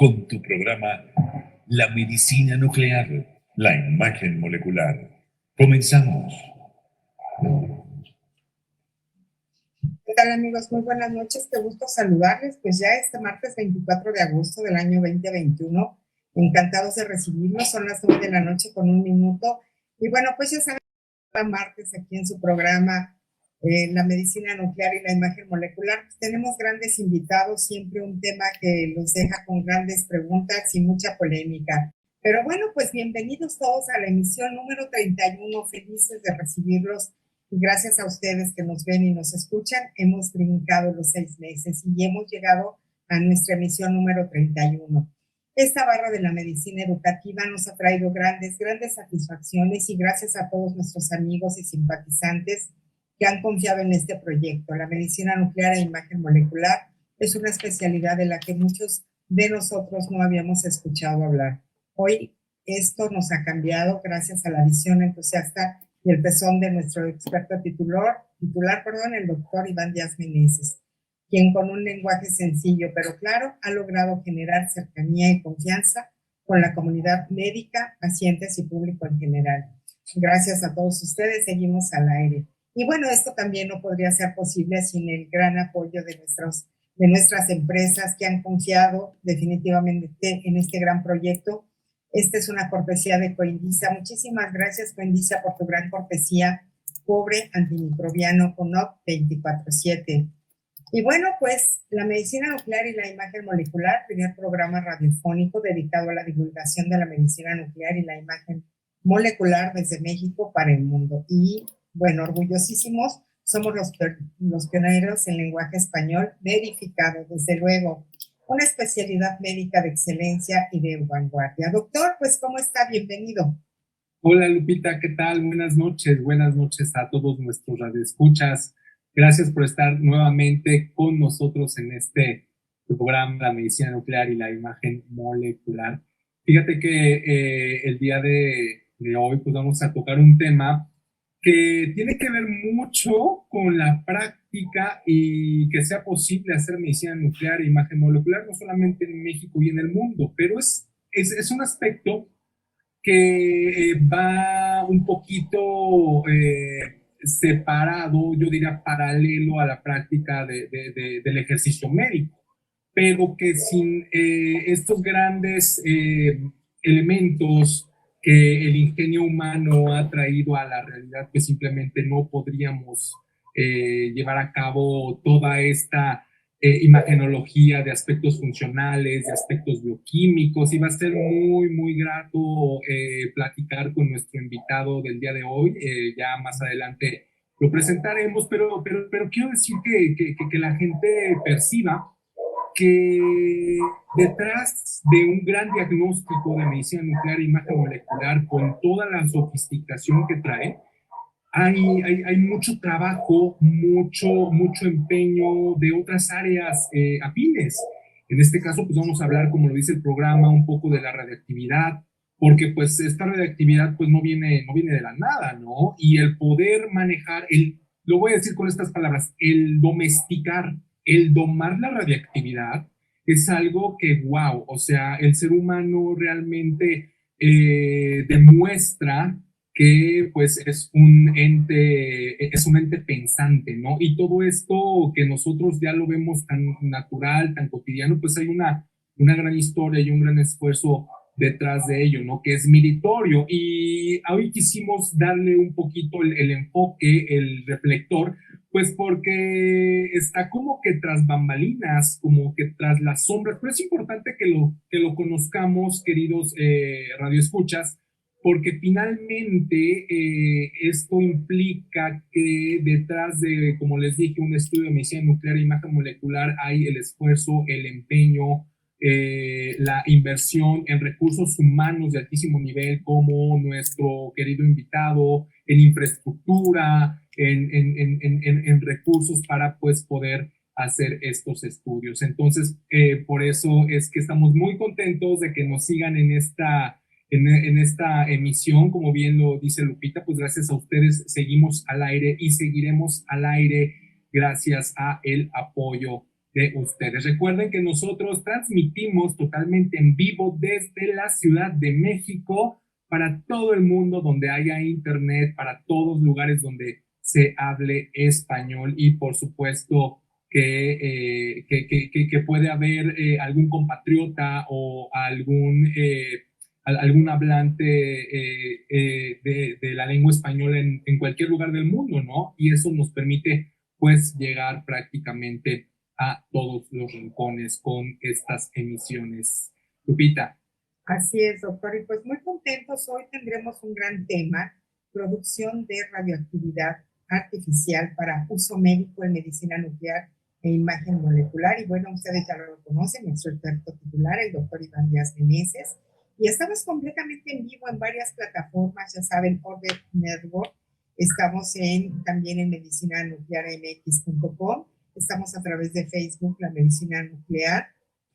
con tu programa La Medicina Nuclear, la Imagen Molecular. Comenzamos. ¿Qué tal, amigos? Muy buenas noches, qué gusto saludarles. Pues ya este martes 24 de agosto del año 2021, encantados de recibirlos, son las 9 de la noche con 1 minuto. Y bueno, pues ya saben, cada martes aquí en su programa La Medicina Nuclear y la Imagen Molecular, pues tenemos grandes invitados, siempre un tema que los deja con grandes preguntas y mucha polémica. Pero bueno, pues bienvenidos todos a la emisión número 31, felices de recibirlos. Y gracias a ustedes que nos ven y nos escuchan, hemos brincado los 6 meses y hemos llegado a nuestra emisión número 31. Esta barra de la medicina educativa nos ha traído grandes satisfacciones y gracias a todos nuestros amigos y simpatizantes que han confiado en este proyecto. La medicina nuclear e imagen molecular es una especialidad de la que muchos de nosotros no habíamos escuchado hablar. Hoy esto nos ha cambiado gracias a la visión entusiasta y el tesón de nuestro experto titular, el doctor Iván Díaz Meneses, quien con un lenguaje sencillo pero claro ha logrado generar cercanía y confianza con la comunidad médica, pacientes y público en general. Gracias a todos ustedes, seguimos al aire. Y bueno, esto también no podría ser posible sin el gran apoyo de nuestras empresas que han confiado definitivamente en este gran proyecto. Esta es una cortesía de Coindisa. Muchísimas gracias, Coindisa, por tu gran cortesía. Cobre antimicrobiano CONOP 24/7. Y bueno, pues la medicina nuclear y la imagen molecular, primer programa radiofónico dedicado a la divulgación de la medicina nuclear y la imagen molecular desde México para el mundo. Y bueno, orgullosísimos, somos los pioneros en lenguaje español verificado, desde luego. Una especialidad médica de excelencia y de vanguardia. Doctor, pues, ¿cómo está? Bienvenido. Hola, Lupita, ¿qué tal? Buenas noches a todos nuestros radioescuchas. Gracias por estar nuevamente con nosotros en este programa, La Medicina Nuclear y la Imagen Molecular. Fíjate que el día de hoy pues vamos a tocar un tema que tiene que ver mucho con la práctica y que sea posible hacer medicina nuclear e imagen molecular, no solamente en México y en el mundo, pero es un aspecto que va un poquito separado, yo diría paralelo a la práctica del ejercicio médico, pero que sin estos grandes elementos que el ingenio humano ha traído a la realidad, pues simplemente no podríamos llevar a cabo toda esta imagenología de aspectos funcionales, de aspectos bioquímicos, y va a ser muy grato platicar con nuestro invitado del día de hoy. Ya más adelante lo presentaremos, pero quiero decir que la gente perciba que detrás de un gran diagnóstico de medicina nuclear e imagen molecular, con toda la sofisticación que trae, hay mucho trabajo, mucho empeño de otras áreas afines. En este caso, pues vamos a hablar, como lo dice el programa, un poco de la radioactividad, porque pues esta radioactividad pues no viene de la nada, ¿no? Y el poder manejar, lo voy a decir con estas palabras, el domesticar, el domar la radioactividad es algo que, wow, o sea, el ser humano realmente demuestra que pues es un ente pensante, ¿no? Y todo esto que nosotros ya lo vemos tan natural, tan cotidiano, pues hay una gran historia y un gran esfuerzo detrás de ello, ¿no? Que es meritorio. Y hoy quisimos darle un poquito el enfoque, el reflector, pues porque está como que tras bambalinas, como que tras las sombras, pero es importante que lo conozcamos, queridos radioescuchas, porque finalmente esto implica que detrás de, como les dije, un estudio de medicina nuclear e imagen molecular hay el esfuerzo, el empeño, la inversión en recursos humanos de altísimo nivel, como nuestro querido invitado, en infraestructura, en recursos para pues poder hacer estos estudios. Entonces, por eso es que estamos muy contentos de que nos sigan en esta emisión. Como bien lo dice Lupita, pues gracias a ustedes seguimos al aire y seguiremos al aire gracias a el apoyo de ustedes. Recuerden que nosotros transmitimos totalmente en vivo desde la Ciudad de México para todo el mundo donde haya internet, para todos lugares donde se hable español y por supuesto que puede haber algún compatriota o algún hablante de la lengua española en cualquier lugar del mundo, ¿no? Y eso nos permite pues llegar prácticamente a todos los rincones con estas emisiones. Lupita. Así es, doctor. Y pues muy contentos. Hoy tendremos un gran tema, producción de radioactividad artificial para uso médico en medicina nuclear e imagen molecular. Y bueno, ustedes ya lo conocen, nuestro experto titular, el doctor Iván Díaz Meneses. Y estamos completamente en vivo en varias plataformas, ya saben, Orbit Network. Estamos también en medicinanuclearmx.com. Estamos a través de Facebook, la medicina nuclear,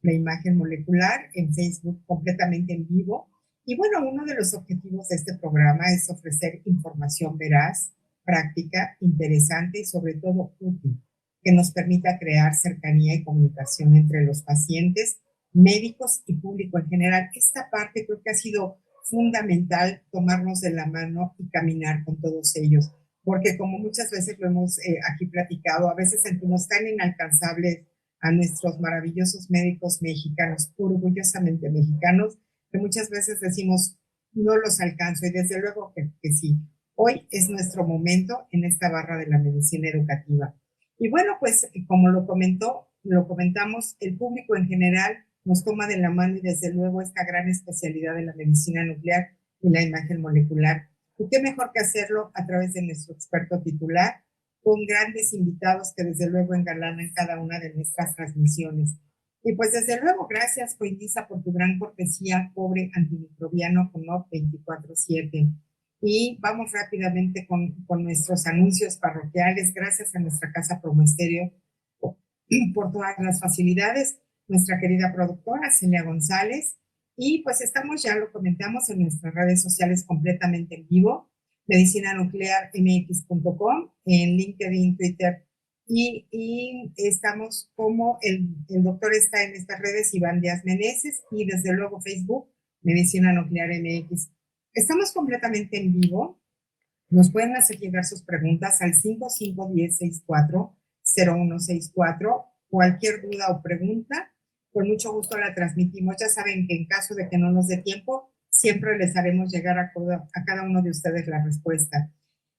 la imagen molecular, en Facebook completamente en vivo. Y bueno, uno de los objetivos de este programa es ofrecer información veraz, práctica, interesante y sobre todo útil, que nos permita crear cercanía y comunicación entre los pacientes, médicos y público en general. Esta parte creo que ha sido fundamental, tomarnos de la mano y caminar con todos ellos, porque como muchas veces lo hemos aquí platicado, a veces sentimos tan inalcanzables a nuestros maravillosos médicos mexicanos, orgullosamente mexicanos, que muchas veces decimos, no los alcanzo, y desde luego que sí. Hoy es nuestro momento en esta barra de la medicina educativa. Y bueno, pues como lo comentamos, el público en general nos toma de la mano y desde luego esta gran especialidad de la medicina nuclear y la imagen molecular. Y qué mejor que hacerlo a través de nuestro experto titular, con grandes invitados que desde luego engalanan cada una de nuestras transmisiones. Y pues desde luego, gracias Coindisa por tu gran cortesía, pobre antimicrobiano con OP 24/7. Y vamos rápidamente con nuestros anuncios parroquiales. Gracias a nuestra casa Promoesterio por todas las facilidades, nuestra querida productora Celia González. Y pues estamos, ya lo comentamos, en nuestras redes sociales completamente en vivo, medicinanuclearmx.com, en LinkedIn, Twitter, y estamos como el doctor está en estas redes, Iván Díaz Meneses, y desde luego Facebook, Medicina Nuclear MX. Estamos completamente en vivo. Nos pueden hacer llegar sus preguntas al 5510640164. Cualquier duda o pregunta, con mucho gusto la transmitimos. Ya saben que en caso de que no nos dé tiempo, siempre les haremos llegar a cada uno de ustedes la respuesta.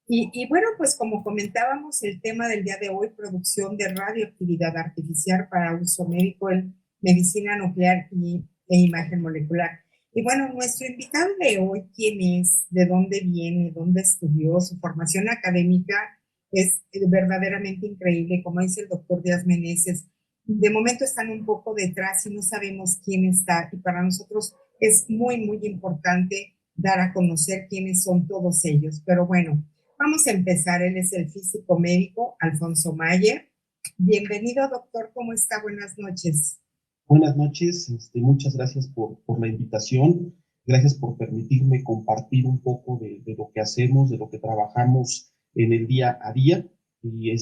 Y bueno, pues como comentábamos, el tema del día de hoy, producción de radioactividad artificial para uso médico en medicina nuclear e imagen molecular. Y bueno, nuestro invitado de hoy, ¿quién es? ¿De dónde viene? ¿Dónde estudió? Su formación académica es verdaderamente increíble. Como dice el doctor Díaz Meneses, de momento están un poco detrás y no sabemos quién está. Y para nosotros es muy, muy importante dar a conocer quiénes son todos ellos. Pero bueno, vamos a empezar. Él es el físico médico Alfonso Mayer. Bienvenido, doctor. ¿Cómo está? Buenas noches. Buenas noches, muchas gracias por la invitación, gracias por permitirme compartir un poco de lo que hacemos, de lo que trabajamos en el día a día y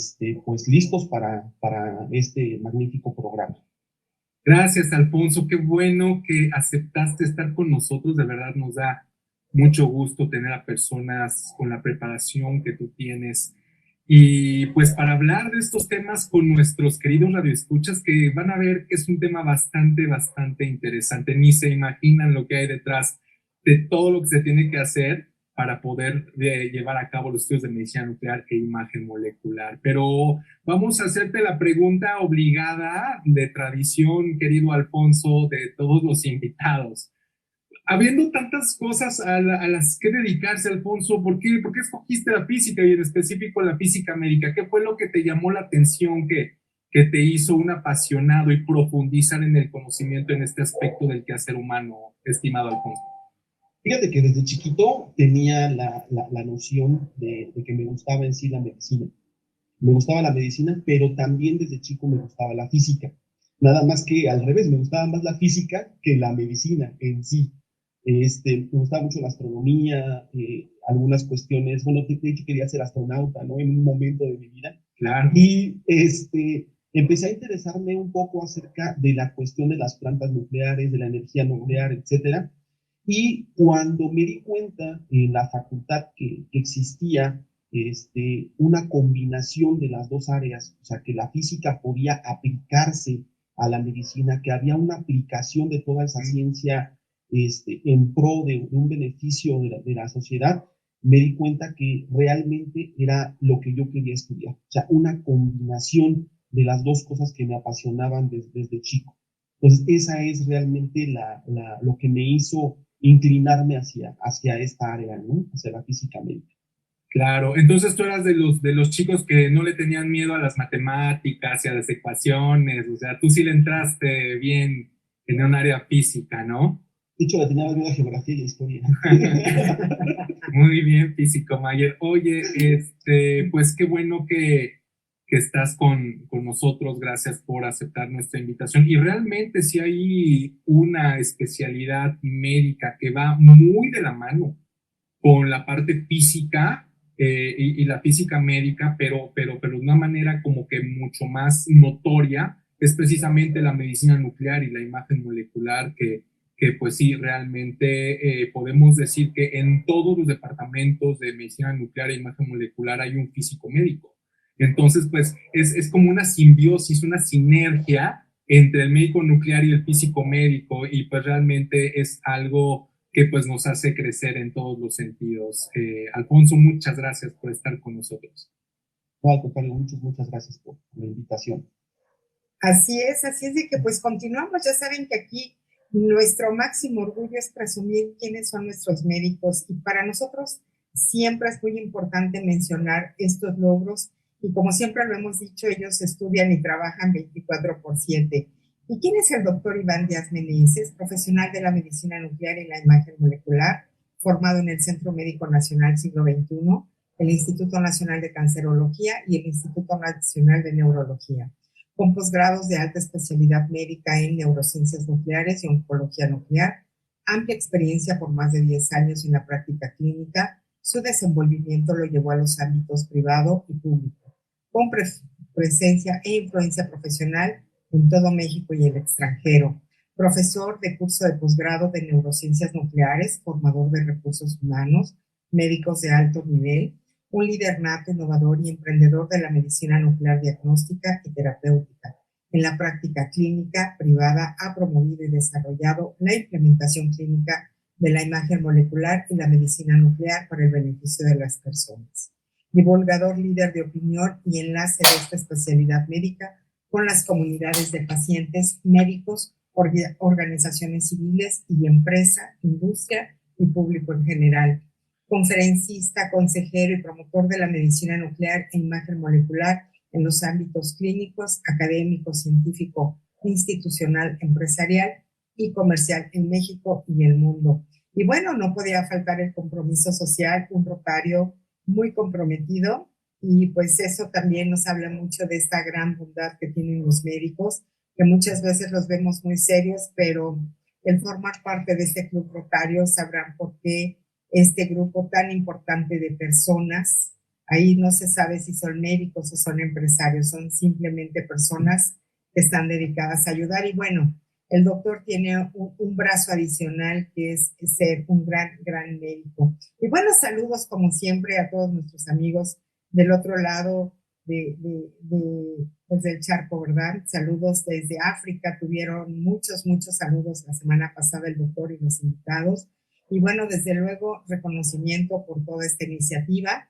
pues listos para este magnífico programa. Gracias, Alfonso, qué bueno que aceptaste estar con nosotros, de verdad nos da mucho gusto tener a personas con la preparación que tú tienes. Y pues para hablar de estos temas con nuestros queridos radioescuchas, que van a ver que es un tema bastante, bastante interesante. Ni se imaginan lo que hay detrás de todo lo que se tiene que hacer para poder llevar a cabo los estudios de medicina nuclear e imagen molecular. Pero vamos a hacerte la pregunta obligada de tradición, querido Alfonso, de todos los invitados. Habiendo tantas cosas a las que dedicarse, Alfonso, ¿por qué escogiste la física y en específico la física médica? ¿Qué fue lo que te llamó la atención que te hizo un apasionado y profundizar en el conocimiento en este aspecto del quehacer humano, estimado Alfonso? Fíjate que desde chiquito tenía la noción de que me gustaba en sí la medicina. Me gustaba la medicina, pero también desde chico me gustaba la física. Nada más que al revés, me gustaba más la física que la medicina en sí. Me gustaba mucho la astronomía, algunas cuestiones. Bueno, de hecho quería ser astronauta, ¿no? En un momento de mi vida. Claro. Y en empecé a interesarme un poco acerca de la cuestión de las plantas nucleares, de la energía nuclear, etcétera. Y cuando me di cuenta en la facultad que existía una combinación de las dos áreas, o sea, que la física podía aplicarse a la medicina, que había una aplicación de toda esa ciencia en pro de un beneficio de la sociedad, me di cuenta que realmente era lo que yo quería estudiar. O sea, una combinación de las dos cosas que me apasionaban desde chico. Entonces, esa es realmente lo que me hizo inclinarme hacia esta área, ¿no? Hacia la física médica. Claro, entonces tú eras de los chicos que no le tenían miedo a las matemáticas y a las ecuaciones, o sea, tú sí le entraste bien en un área física, ¿no? De hecho, la tenía más miedo a geografía y a historia. Muy bien, físico Mayer. Oye, pues qué bueno que estás con nosotros. Gracias por aceptar nuestra invitación. Y realmente sí hay una especialidad médica que va muy de la mano con la parte física y la física médica, pero de una manera como que mucho más notoria, es precisamente la medicina nuclear y la imagen molecular que pues sí, realmente podemos decir que en todos los departamentos de medicina nuclear e imagen molecular hay un físico médico. Entonces, pues es como una simbiosis, una sinergia entre el médico nuclear y el físico médico, y pues realmente es algo que pues nos hace crecer en todos los sentidos. Alfonso, muchas gracias por estar con nosotros. No, al contrario, muchas gracias por la invitación. Así es de que pues continuamos. Ya saben que aquí nuestro máximo orgullo es presumir quiénes son nuestros médicos, y para nosotros siempre es muy importante mencionar estos logros, y como siempre lo hemos dicho, ellos estudian y trabajan 24/7. ¿Y quién es el doctor Iván Díaz Meneses? Profesional de la medicina nuclear y la imagen molecular, formado en el Centro Médico Nacional Siglo XXI, el Instituto Nacional de Cancerología y el Instituto Nacional de Neurología, con posgrados de alta especialidad médica en neurociencias nucleares y oncología nuclear, amplia experiencia por más de 10 años en la práctica clínica. Su desenvolvimiento lo llevó a los ámbitos privado y público, con presencia e influencia profesional en todo México y el extranjero. Profesor de curso de posgrado de neurociencias nucleares, formador de recursos humanos, médicos de alto nivel, un líder nato, innovador y emprendedor de la medicina nuclear diagnóstica y terapéutica. En la práctica clínica privada ha promovido y desarrollado la implementación clínica de la imagen molecular y la medicina nuclear para el beneficio de las personas. Divulgador, líder de opinión y enlace de esta especialidad médica con las comunidades de pacientes, médicos, organizaciones civiles y empresa, industria y público en general. Conferencista, consejero y promotor de la medicina nuclear e imagen molecular en los ámbitos clínicos, académico, científico, institucional, empresarial y comercial en México y el mundo. Y bueno, no podía faltar el compromiso social, un rotario muy comprometido, y pues eso también nos habla mucho de esta gran bondad que tienen los médicos, que muchas veces los vemos muy serios, pero el formar parte de este club rotario sabrán por qué este grupo tan importante de personas, ahí no se sabe si son médicos o son empresarios, son simplemente personas que están dedicadas a ayudar. Y bueno, el doctor tiene un brazo adicional, que es ser un gran médico. Y bueno, saludos como siempre a todos nuestros amigos del otro lado pues del charco, ¿verdad? Saludos desde África, tuvieron muchos saludos la semana pasada el doctor y los invitados. Y bueno, desde luego, reconocimiento por toda esta iniciativa.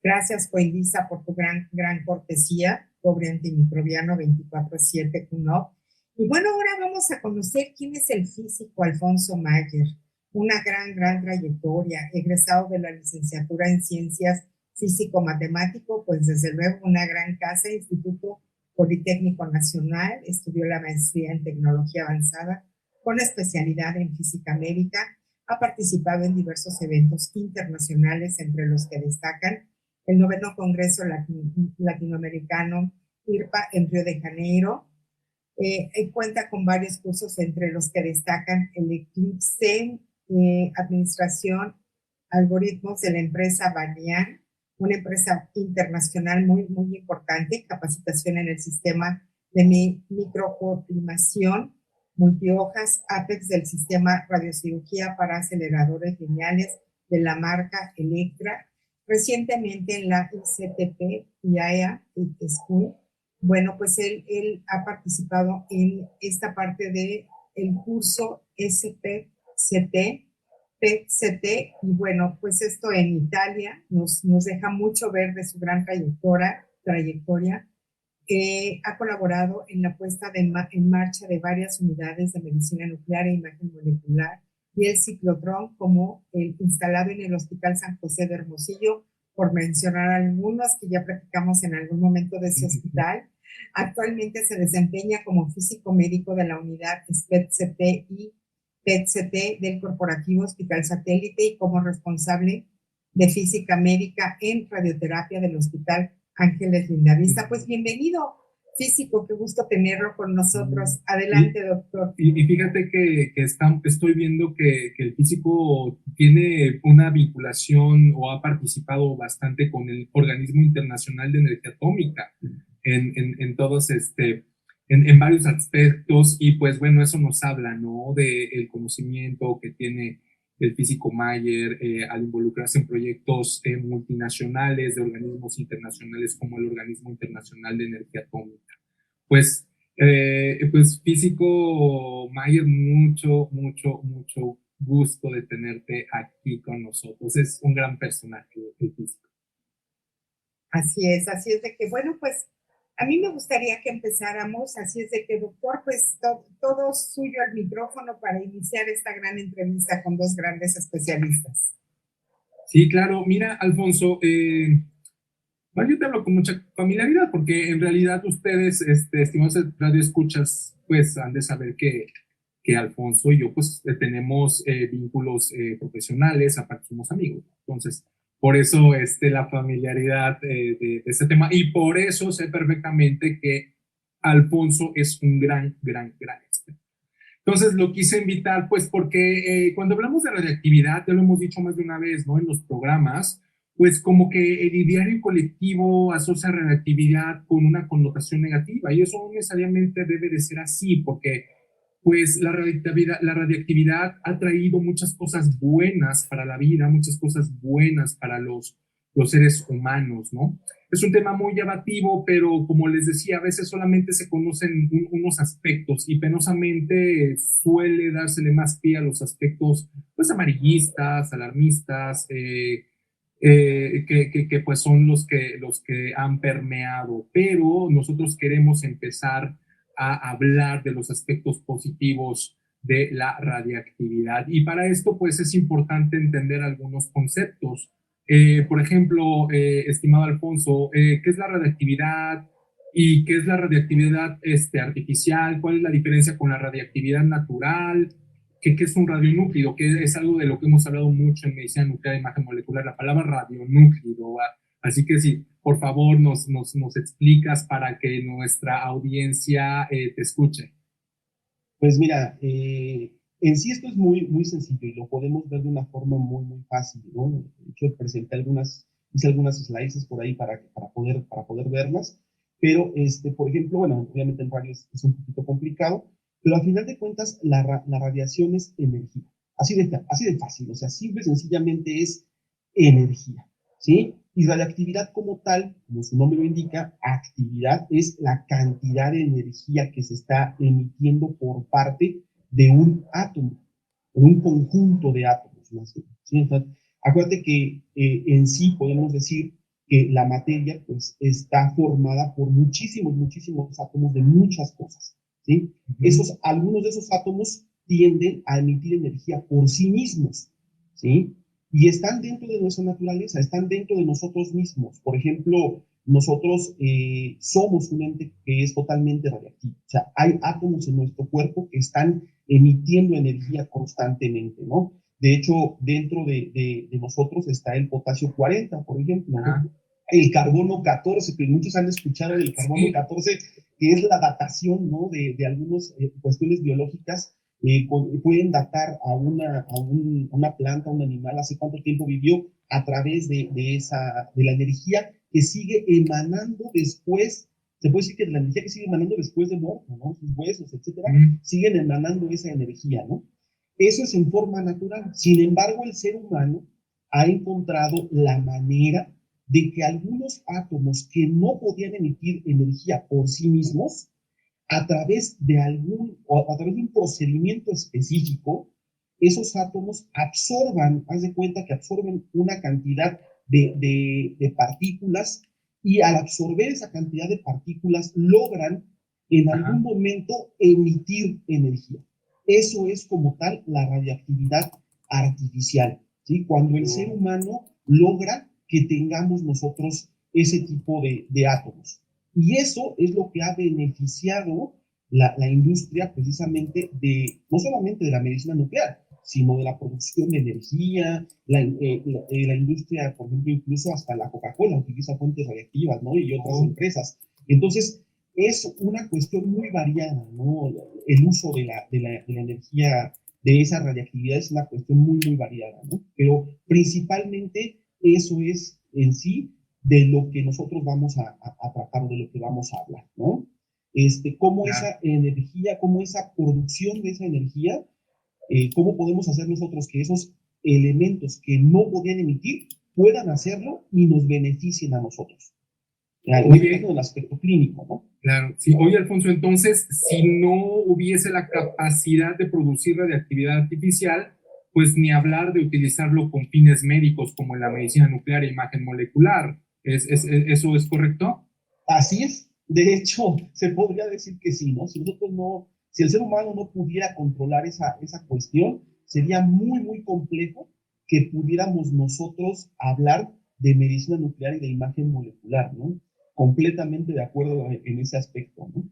Gracias, Coindisa, por tu gran cortesía, cobre antimicrobiano 24/7 QNOP. Y bueno, ahora vamos a conocer quién es el físico Alfonso Mayer, una gran trayectoria, egresado de la licenciatura en Ciencias Físico-Matemático, pues desde luego una gran casa, Instituto Politécnico Nacional, estudió la maestría en Tecnología Avanzada con especialidad en Física Médica, ha participado en diversos eventos internacionales, entre los que destacan el 9º Congreso Latinoamericano IRPA en Río de Janeiro. Cuenta con varios cursos, entre los que destacan el Eclipse Administración Algoritmos de la empresa Banyan, una empresa internacional muy, muy importante, capacitación en el sistema de microclimación, multihojas, Apex del sistema radiocirugía para aceleradores lineales de la marca Electra, recientemente en la ICTP, IAEA, School. Bueno, pues él ha participado en esta parte de el curso PCT, y bueno, pues esto en Italia nos deja mucho ver de su gran trayectoria. Ha colaborado en la puesta en marcha de varias unidades de medicina nuclear e imagen molecular y el ciclotrón como el instalado en el Hospital San José de Hermosillo, por mencionar algunos que ya practicamos en algún momento de ese hospital. Actualmente se desempeña como físico médico de la unidad SPET-CT y PET-CT del Corporativo Hospital Satélite y como responsable de física médica en radioterapia del Hospital Ángeles Lindavista. Pues bienvenido, físico, qué gusto tenerlo con nosotros. Adelante, doctor. Y fíjate que estoy viendo que el físico tiene una vinculación o ha participado bastante con el Organismo Internacional de Energía Atómica en todos en varios aspectos, y pues bueno, eso nos habla, ¿no? Del conocimiento que tiene el físico Mayer al involucrarse en proyectos multinacionales de organismos internacionales como el Organismo Internacional de Energía Atómica. Pues físico Mayer, mucho gusto de tenerte aquí con nosotros. Es un gran personaje el físico. Así es de que, bueno, pues a mí me gustaría que empezáramos, así es de que, doctor, pues todo suyo al micrófono para iniciar esta gran entrevista con dos grandes especialistas. Sí, claro. Mira, Alfonso, yo te hablo con mucha familiaridad porque en realidad ustedes, estimados radioescuchas, pues han de saber que Alfonso y yo pues tenemos vínculos profesionales, aparte somos amigos. Entonces, por eso la familiaridad de este tema, y por eso sé perfectamente que Alfonso es un gran experto. Entonces lo quise invitar pues porque cuando hablamos de radioactividad, ya lo hemos dicho más de una vez, ¿no? En los programas, pues como que el ideario colectivo asocia radioactividad con una connotación negativa, y eso no necesariamente debe de ser así, porque pues la radioactividad ha traído muchas cosas buenas para la vida, muchas cosas buenas para los seres humanos, ¿no? Es un tema muy llamativo, pero como les decía, a veces solamente se conocen unos aspectos y penosamente suele dársele más pie a los aspectos pues amarillistas, alarmistas, que pues son los que han permeado, pero nosotros queremos empezar a hablar de los aspectos positivos de la radiactividad. Y para esto, pues es importante entender algunos conceptos. Por ejemplo, estimado Alfonso, ¿qué es la radiactividad y qué es la radiactividad artificial? ¿Cuál es la diferencia con la radiactividad natural? ¿Qué es un radionúclido? Que es algo de lo que hemos hablado mucho en medicina nuclear e imagen molecular, la palabra radionúclido. Así que sí, por favor nos explicas para que nuestra audiencia te escuche. Pues mira, en sí esto es muy sencillo y lo podemos ver de una forma muy fácil, ¿no? De hecho, hice algunas slides por ahí para poder verlas, pero por ejemplo, bueno, obviamente en radio es un poquito complicado, pero al final de cuentas la radiación es energía, así de fácil, o sea, simple y sencillamente es energía, ¿sí? Y radioactividad como tal, como su nombre lo indica, actividad es la cantidad de energía que se está emitiendo por parte de un átomo, de un conjunto de átomos, ¿no? ¿Sí? Entonces, acuérdate que en sí podemos decir que la materia pues está formada por muchísimos átomos de muchas cosas, ¿sí? Algunos de esos átomos tienden a emitir energía por sí mismos, ¿sí? Y están dentro de nuestra naturaleza, están dentro de nosotros mismos. Por ejemplo, nosotros somos un ente que es totalmente radiactivo. O sea, hay átomos en nuestro cuerpo que están emitiendo energía constantemente, ¿no? De hecho, dentro de nosotros está el potasio 40, por ejemplo, ¿no? El carbono 14, que muchos han escuchado del carbono 14, que es la datación, ¿no? de algunas cuestiones biológicas pueden datar una planta, un animal, hace cuánto tiempo vivió a través de la energía que sigue emanando después. Se puede decir que la energía que sigue emanando después de muerto, ¿no? Sus huesos, etcétera, siguen emanando esa energía, ¿no? Eso es en forma natural. Sin embargo, el ser humano ha encontrado la manera de que algunos átomos que no podían emitir energía por sí mismos, a través de un procedimiento específico, esos átomos haz de cuenta que absorben una cantidad de partículas, y al absorber esa cantidad de partículas logran en algún momento emitir energía. Eso es como tal la radioactividad artificial, ¿sí? Cuando el ser humano logra que tengamos nosotros ese tipo de átomos. Y eso es lo que ha beneficiado la industria precisamente no solamente de la medicina nuclear, sino de la producción de energía, la industria, por ejemplo, incluso hasta la Coca-Cola utiliza fuentes radiactivas, ¿no? Y otras empresas. Entonces, es una cuestión muy variada, ¿no? El uso de la energía, de esa radioactividad, es una cuestión muy, muy variada, ¿no? Pero principalmente eso es en sí de lo que nosotros vamos a tratar, de lo que vamos a hablar, ¿no? Cómo esa energía, cómo esa producción de esa energía, cómo podemos hacer nosotros que esos elementos que no podían emitir puedan hacerlo y nos beneficien a nosotros. Oye, en el aspecto clínico, ¿no? Claro, sí. Oye, Alfonso, entonces, si no hubiese la capacidad de producir radiactividad artificial, pues ni hablar de utilizarlo con fines médicos como en la medicina nuclear e imagen molecular. ¿Eso es correcto? Así es. De hecho, se podría decir que sí, ¿no? Si el ser humano no pudiera controlar esa cuestión, sería muy, muy complejo que pudiéramos nosotros hablar de medicina nuclear y de imagen molecular, ¿no? Completamente de acuerdo en ese aspecto, ¿no?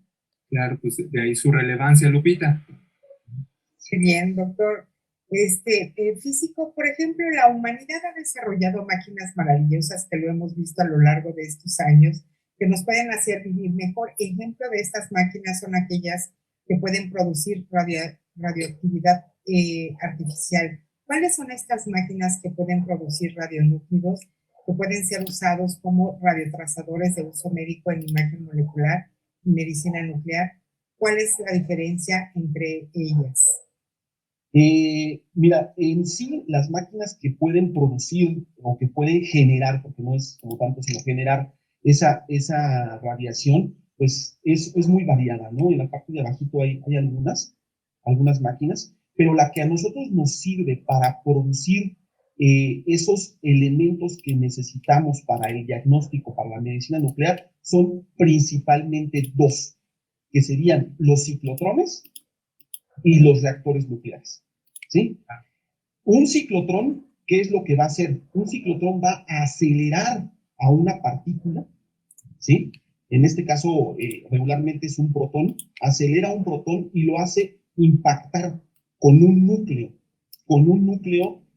Claro, pues de ahí su relevancia, Lupita. Qué bien, doctor. Físico, por ejemplo, la humanidad ha desarrollado máquinas maravillosas que lo hemos visto a lo largo de estos años, que nos pueden hacer vivir mejor. Ejemplo de estas máquinas son aquellas que pueden producir radioactividad artificial. ¿Cuáles son estas máquinas que pueden producir radionúclidos, que pueden ser usados como radiotrazadores de uso médico en imagen molecular y medicina nuclear? ¿Cuál es la diferencia entre ellas? Mira, en sí, las máquinas que pueden producir o que pueden generar, porque no es como tanto, sino generar esa radiación, pues es muy variada, ¿no? En la parte de abajito hay algunas máquinas, pero la que a nosotros nos sirve para producir esos elementos que necesitamos para el diagnóstico, para la medicina nuclear, son principalmente dos, que serían los ciclotrones y los reactores nucleares, ¿sí? Un ciclotrón, ¿qué es lo que va a hacer? Un ciclotrón va a acelerar a una partícula, ¿sí? En este caso, regularmente es un protón, acelera un protón y lo hace impactar con un núcleo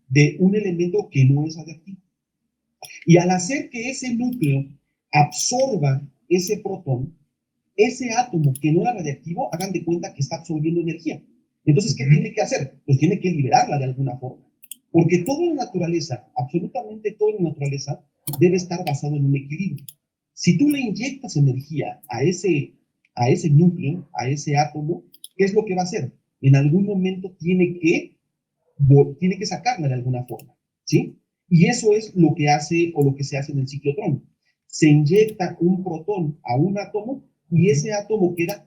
de un elemento que no es radiactivo. Y al hacer que ese núcleo absorba ese protón, ese átomo que no era radiactivo, hagan de cuenta que está absorbiendo energía. Entonces, ¿qué tiene que hacer? Pues tiene que liberarla de alguna forma. Porque toda la naturaleza, absolutamente toda la naturaleza, debe estar basado en un equilibrio. Si tú le inyectas energía a ese núcleo, a ese átomo, ¿qué es lo que va a hacer? En algún momento tiene que sacarla de alguna forma, ¿sí? Y eso es lo que hace o lo que se hace en el ciclotrón. Se inyecta un protón a un átomo y ese átomo queda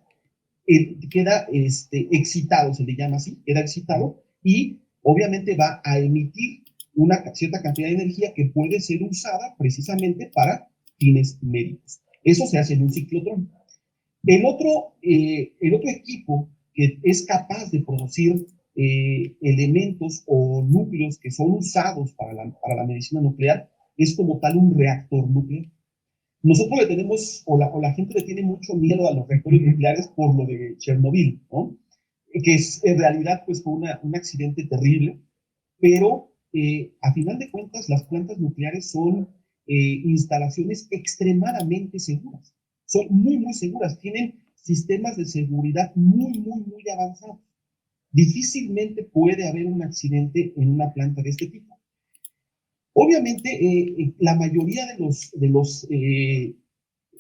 excitado, se le llama así, queda excitado y obviamente va a emitir una cierta cantidad de energía que puede ser usada precisamente para fines médicos. Eso se hace en un ciclotrón. El otro equipo que es capaz de producir elementos o núcleos que son usados para la medicina nuclear es como tal un reactor nuclear. Nosotros le tenemos, o la gente le tiene mucho miedo a los reactores nucleares por lo de Chernobyl, ¿no? Que en realidad pues fue un accidente terrible, pero a final de cuentas las plantas nucleares son instalaciones extremadamente seguras. Son muy, muy seguras, tienen sistemas de seguridad muy, muy, muy avanzados. difícilmente puede haber un accidente en una planta de este tipo. Obviamente, la mayoría de los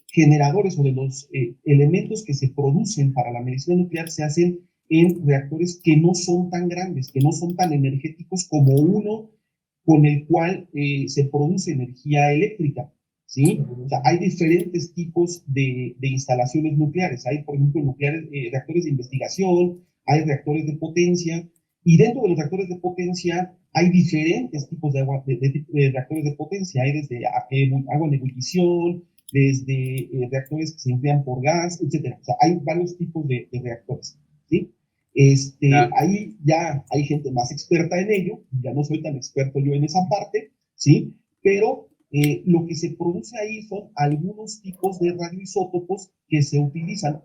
generadores o de los elementos que se producen para la medicina nuclear se hacen en reactores que no son tan grandes, que no son tan energéticos como uno con el cual se produce energía eléctrica, ¿sí? O sea, hay diferentes tipos de instalaciones nucleares. Hay, por ejemplo, reactores de investigación, hay reactores de potencia, y dentro de los reactores de potencia hay diferentes tipos de reactores de potencia. Hay desde agua en ebullición, desde reactores que se enfrían por gas, etcétera. O sea, hay varios tipos de reactores, ¿sí? Ahí ya hay gente más experta en ello, ya no soy tan experto yo en esa parte, ¿sí? Pero lo que se produce ahí son algunos tipos de radioisótopos que se utilizan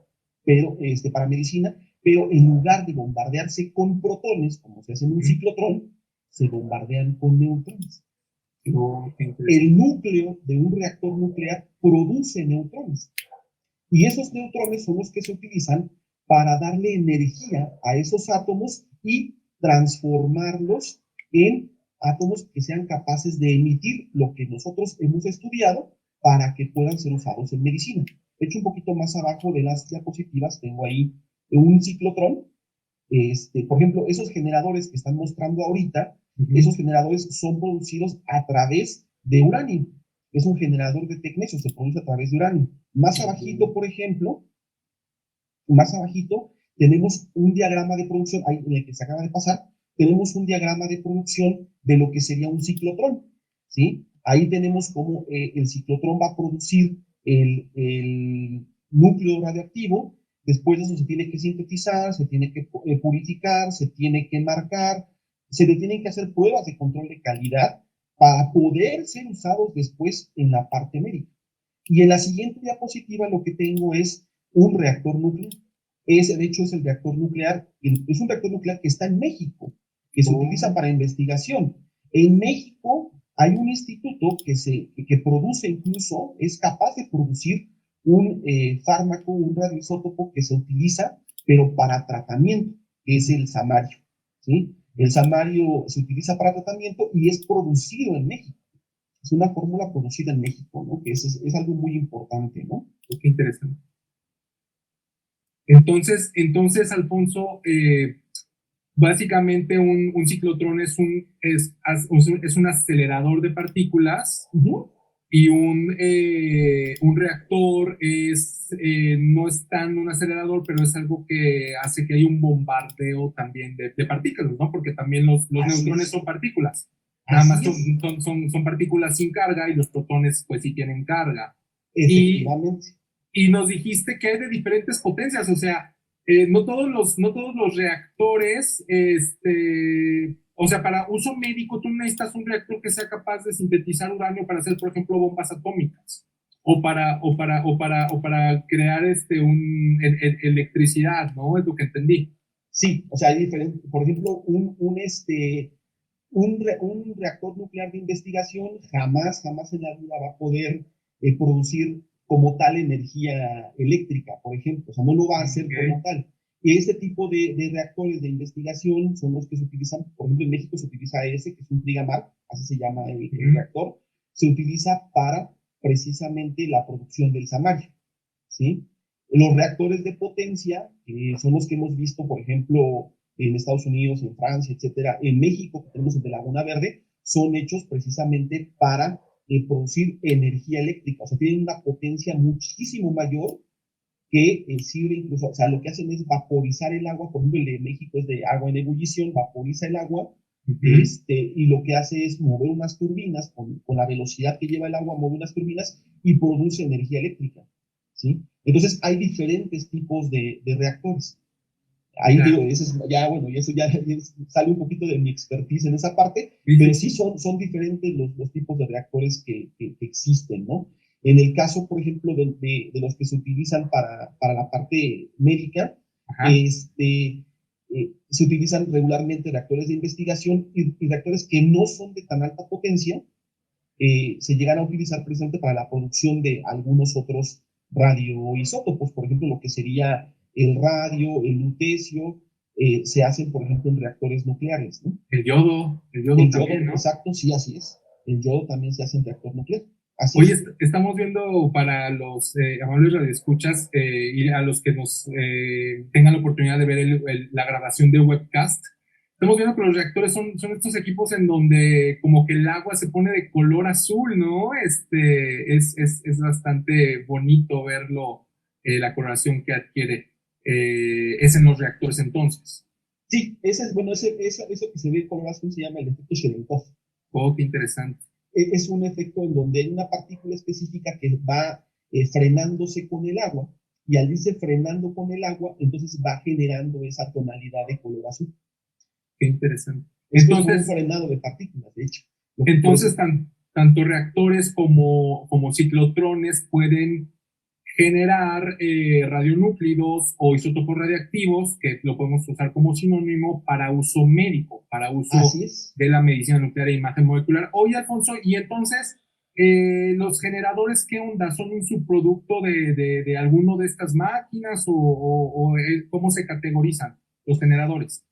para medicina, pero en lugar de bombardearse con protones, como se hace en un ciclotrón, se bombardean con neutrones. El núcleo de un reactor nuclear produce neutrones, y esos neutrones son los que se utilizan para darle energía a esos átomos y transformarlos en átomos que sean capaces de emitir lo que nosotros hemos estudiado para que puedan ser usados en medicina. De hecho, un poquito más abajo de las diapositivas tengo ahí un ciclotrón. Por ejemplo, esos generadores que están mostrando ahorita, esos generadores son producidos a través de uranio. Es un generador de tecnecio, se produce a través de uranio. Más abajito, por ejemplo, más abajito, tenemos un diagrama de producción, ahí en el que se acaba de pasar, tenemos un diagrama de producción de lo que sería un ciclotrón, ¿sí? Ahí tenemos cómo el ciclotrón va a producir el núcleo radioactivo. Después de eso se tiene que sintetizar, se tiene que purificar, se tiene que marcar, se le tienen que hacer pruebas de control de calidad para poder ser usados después en la parte médica. Y en la siguiente diapositiva lo que tengo es un reactor nuclear. Ese, de hecho, es el reactor nuclear, es un reactor nuclear que está en México, que se utiliza para investigación. En México hay un instituto que produce incluso, es capaz de producir un fármaco, un radioisótopo que se utiliza, pero para tratamiento, que es el samario, ¿sí? El samario se utiliza para tratamiento y es producido en México. Es una fórmula producida en México, ¿no? Que es algo muy importante, ¿no? Qué interesante. Entonces Alfonso, básicamente un ciclotrón es un acelerador de partículas. Y un reactor no es tan un acelerador, pero es algo que hace que haya un bombardeo también de partículas, ¿no? Porque también los neutrones son partículas. Nada más son partículas sin carga, y los protones pues sí tienen carga. Efectivamente. Y nos dijiste que hay de diferentes potencias, o sea, no todos los reactores, o sea, para uso médico tú necesitas un reactor que sea capaz de sintetizar uranio para hacer, por ejemplo, bombas atómicas, o para crear electricidad, ¿no? Es lo que entendí. Sí, o sea, hay diferentes, por ejemplo, un reactor nuclear de investigación jamás en la vida va a poder producir como tal energía eléctrica, por ejemplo, o sea, no lo va a hacer como tal. Y este tipo de reactores de investigación son los que se utilizan, por ejemplo, en México se utiliza ese, que es un Trigamar, así se llama el reactor, se utiliza para precisamente la producción del samario, ¿sí? Los reactores de potencia, son los que hemos visto, por ejemplo, en Estados Unidos, en Francia, etcétera, en México, que tenemos el de Laguna Verde, son hechos precisamente para producir energía eléctrica, o sea, tienen una potencia muchísimo mayor que sirve incluso, o sea, lo que hacen es vaporizar el agua. Por ejemplo, el de México es de agua en ebullición, vaporiza el agua, y lo que hace es mover unas turbinas, con la velocidad que lleva el agua, mueve unas turbinas y produce energía eléctrica, ¿sí? Entonces, hay diferentes tipos de reactores. Ahí digo, eso es, ya, bueno, y eso ya sale un poquito de mi expertise en esa parte, pero sí son diferentes los tipos de reactores que existen, ¿no? En el caso, por ejemplo, de los que se utilizan para la parte médica, se utilizan regularmente reactores de investigación y reactores que no son de tan alta potencia, se llegan a utilizar precisamente para la producción de algunos otros radioisótopos, por ejemplo, lo que sería el radio, el lutecio, se hacen, por ejemplo, en reactores nucleares, ¿no? El yodo El yodo, también, ¿no? exacto, sí, así es. El yodo también se hace en reactor nuclear. Así Oye, es. estamos viendo para los amables radioescuchas y a los que nos tengan la oportunidad de ver la grabación de webcast, estamos viendo que los reactores son estos equipos en donde como que el agua se pone de color azul, ¿no? Es bastante bonito verlo, la coloración que adquiere. Es en los reactores entonces. Sí, ese es, bueno, eso que se ve color azul se llama el efecto Cherenkov. Oh, qué interesante. Es un efecto en donde hay una partícula específica que va frenándose con el agua, y al irse frenando con el agua, entonces va generando esa tonalidad de color azul. Qué interesante. Esto es por un Entonces, frenado de partículas, de hecho. entonces tanto reactores como ciclotrones pueden generar radionúclidos o isótopos radiactivos, que lo podemos usar como sinónimo para uso médico, para uso Así es. de la medicina nuclear e imagen molecular. Oye, Alfonso, y entonces, ¿los generadores qué onda? ¿Son un subproducto de alguno de estas máquinas o cómo se categorizan los generadores?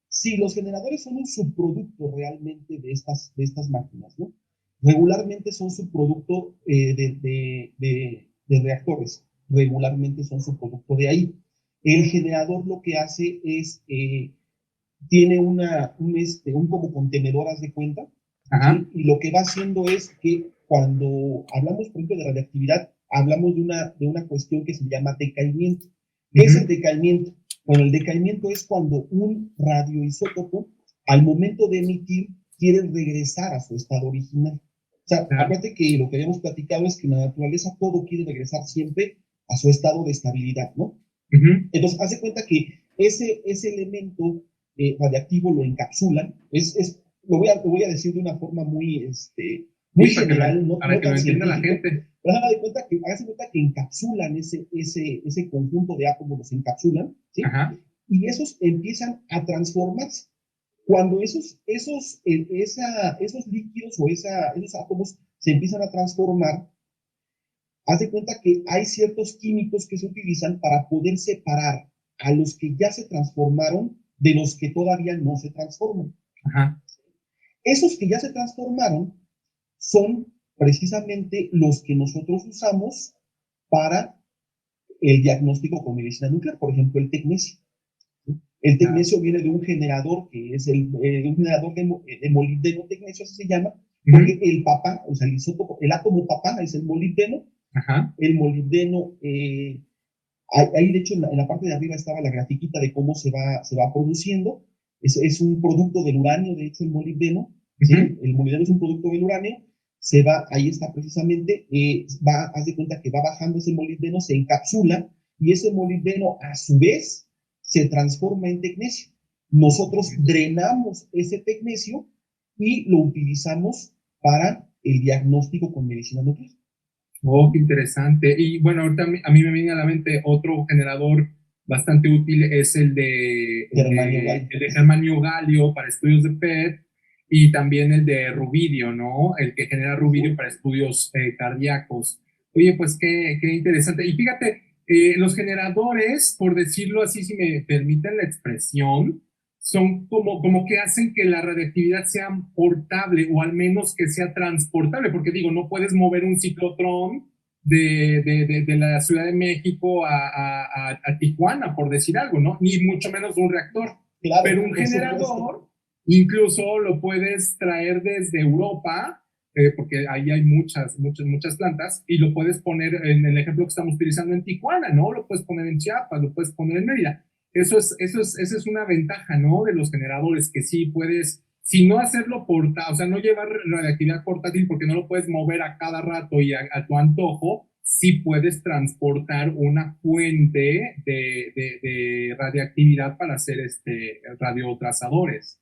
Sí, los generadores son un subproducto realmente de estas máquinas, ¿no? Regularmente son subproducto de reactores, regularmente son subproducto de ahí. El generador lo que hace es, tiene un como contenedor, haz de cuenta, Ajá. ¿sí? Y lo que va haciendo es que cuando hablamos, por ejemplo, de radiactividad, hablamos de una cuestión que se llama decaimiento. ¿Qué es el decaimiento? Bueno, el decaimiento es cuando un radioisótopo, al momento de emitir, quiere regresar a su estado original. O sea, Claro. aparte que lo que habíamos platicado es que en la naturaleza todo quiere regresar siempre a su estado de estabilidad, ¿no? Entonces, hace cuenta que ese elemento radiactivo lo encapsulan. Lo voy a decir de una forma muy Sí, general, para no que lo tan entienda la científica, gente. pero hágase cuenta que encapsulan ese conjunto de átomos, los encapsulan, ¿sí? Ajá. Y esos empiezan a transformarse. Cuando esos líquidos o esos átomos se empiezan a transformar, haz de cuenta que hay ciertos químicos que se utilizan para poder separar a los que ya se transformaron de los que todavía no se transforman. Ajá. Esos que ya se transformaron son precisamente los que nosotros usamos para el diagnóstico con medicina nuclear, por ejemplo, el tecnecio. El tecnecio viene de un generador que es un generador de molibdeno tecnecio, así se llama, porque el papá, o sea, el átomo papá es el molibdeno. Ajá. El molibdeno, ahí de hecho en la parte de arriba estaba la grafiquita de cómo se va produciendo. Es un producto del uranio, de hecho, el molibdeno. ¿Sí? El molibdeno es un producto del uranio. Ahí está precisamente, haz de cuenta que va bajando ese molibdeno, se encapsula, y ese molibdeno a su vez se transforma en tecnecio. Nosotros drenamos ese tecnecio y lo utilizamos para el diagnóstico con medicina nuclear. Oh, qué interesante. Y bueno, ahorita a mí me viene a la mente otro generador bastante útil, es el de germanio galio para estudios de PET, y también el de rubidio, ¿no? El que genera rubidio para estudios cardíacos. Oye, pues qué interesante. Y fíjate, los generadores, por decirlo así, si me permiten la expresión, son como que hacen que la radiactividad sea portable, o al menos que sea transportable, porque digo, no puedes mover un ciclotrón de la Ciudad de México a Tijuana, por decir algo, ¿no? Ni mucho menos un reactor. Claro, pero un generador incluso lo puedes traer desde Europa, porque ahí hay muchas plantas, y lo puedes poner en el ejemplo que estamos utilizando en Tijuana, ¿no? Lo puedes poner en Chiapas, lo puedes poner en Mérida. Esa es una ventaja, ¿no? De los generadores, que sí puedes, si no hacerlo o sea, no llevar radioactividad portátil porque no lo puedes mover a cada rato y a tu antojo, sí puedes transportar una fuente de radiactividad para hacer radiotrazadores.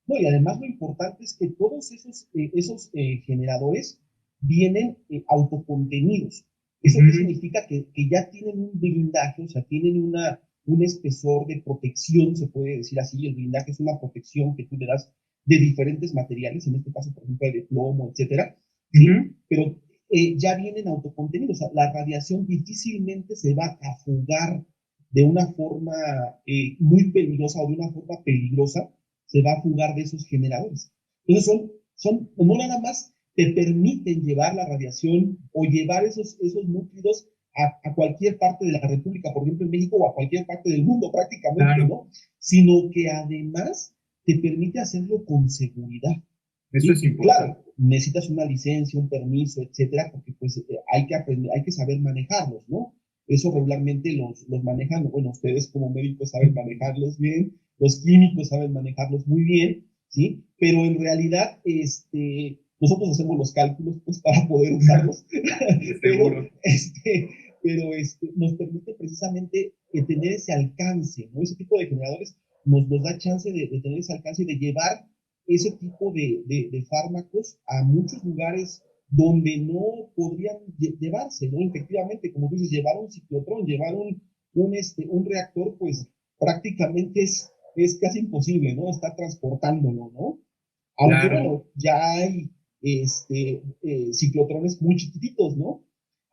No, y además lo importante es que todos esos generadores vienen autocontenidos. ¿Eso qué significa? Que ya tienen un blindaje, o sea, tienen un espesor de protección, se puede decir así. El blindaje es una protección que tú le das de diferentes materiales, en este caso, por ejemplo, de plomo, etcétera, ¿sí? Pero ya vienen autocontenidos. O sea, la radiación difícilmente se va a fugar de una forma muy peligrosa o de una forma peligrosa se va a fugar de esos generadores. Entonces no nada más te permiten llevar la radiación o llevar esos núcleos a cualquier parte de la República, por ejemplo en México, o a cualquier parte del mundo prácticamente, Claro. ¿no? Sino que además te permite hacerlo con seguridad. Eso es importante. Claro, necesitas una licencia, un permiso, etcétera, porque pues hay que aprender, hay que saber manejarlos, ¿no? Eso regularmente los manejan, bueno, ustedes como médicos saben manejarlos bien, los químicos saben manejarlos muy bien, ¿sí? Pero en realidad, nosotros hacemos los cálculos, pues, para poder usarlos. Seguro. pero nos permite precisamente tener ese alcance, ¿no? Ese tipo de generadores nos da chance de tener ese alcance y de llevar ese tipo de fármacos a muchos lugares donde no podrían llevarse, ¿no? Efectivamente, como tú dices, llevar un ciclotrón, llevar un reactor, pues prácticamente es casi imposible, ¿no? Estar transportándolo, ¿no? Aunque, Claro. bueno, ya hay ciclotrones muy chiquititos, ¿no?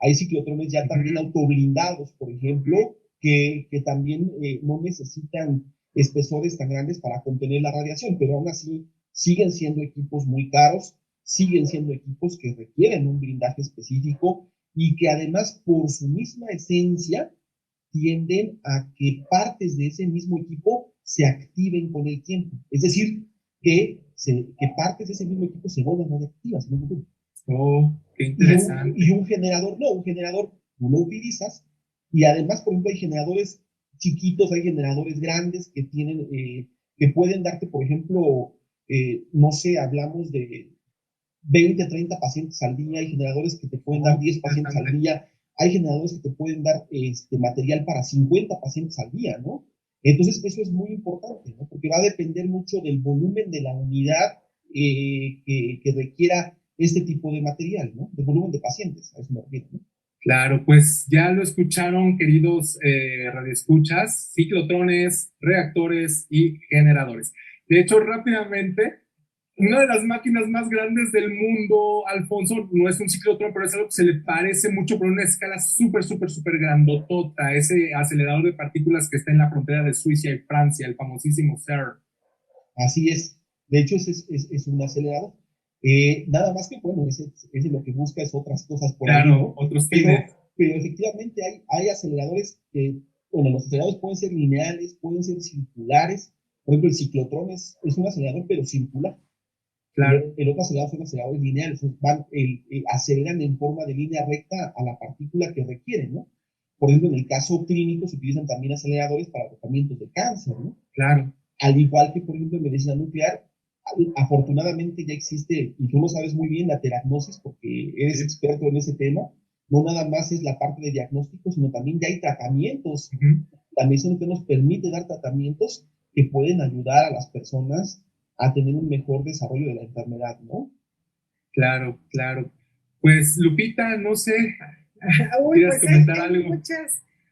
Hay ciclotrones ya también autoblindados, por ejemplo, que también no necesitan espesores tan grandes para contener la radiación, pero aún así siguen siendo equipos muy caros, siguen siendo equipos que requieren un blindaje específico y que además por su misma esencia tienden a que partes de ese mismo equipo se activen con el tiempo. Es decir, que partes de ese mismo equipo se vuelvan radiactivas. ¿No? Oh, qué interesante. Y un generador, no, un generador tú lo utilizas y además, por ejemplo, hay generadores chiquitos, hay generadores grandes que tienen, que pueden darte, por ejemplo, no sé, hablamos de 20, 30 pacientes al día, hay generadores que te pueden dar 10 pacientes al día, hay generadores que te pueden dar material para 50 pacientes al día, ¿no? Entonces, eso es muy importante, ¿no? Porque va a depender mucho del volumen de la unidad que requiera este tipo de material, ¿no? Del volumen de pacientes, a eso me refiero, ¿no? Claro, pues ya lo escucharon, queridos radioescuchas, ciclotrones, reactores y generadores. De hecho, rápidamente, una de las máquinas más grandes del mundo, Alfonso, no es un ciclotrón, pero es algo que se le parece mucho por una escala súper, súper, súper grandotota, ese acelerador de partículas que está en la frontera de Suiza y Francia, el famosísimo CERN. Así es. De hecho, es un acelerador. Nada más que, bueno, ese lo que busca es otras cosas por ahí, ¿no? Otros fines. Pero efectivamente hay aceleradores que, bueno, los aceleradores pueden ser lineales, pueden ser circulares. Por ejemplo, el ciclotrón es un acelerador, pero circular. Claro. El otro acelerador son aceleradores lineales, aceleran en forma de línea recta a la partícula que requieren, ¿no? Por ejemplo, en el caso clínico se utilizan también aceleradores para tratamientos de cáncer, ¿no? Claro. Al igual que, por ejemplo, en medicina nuclear, afortunadamente ya existe, y tú lo sabes muy bien, la terapnosis, porque eres experto en ese tema. No nada más es la parte de diagnóstico, sino también ya hay tratamientos. La medicina nuclear nos permite dar tratamientos que pueden ayudar a las personas a tener un mejor desarrollo de la enfermedad, ¿no? Claro, claro. Pues, Lupita, no sé, ¿quieres comentar algo?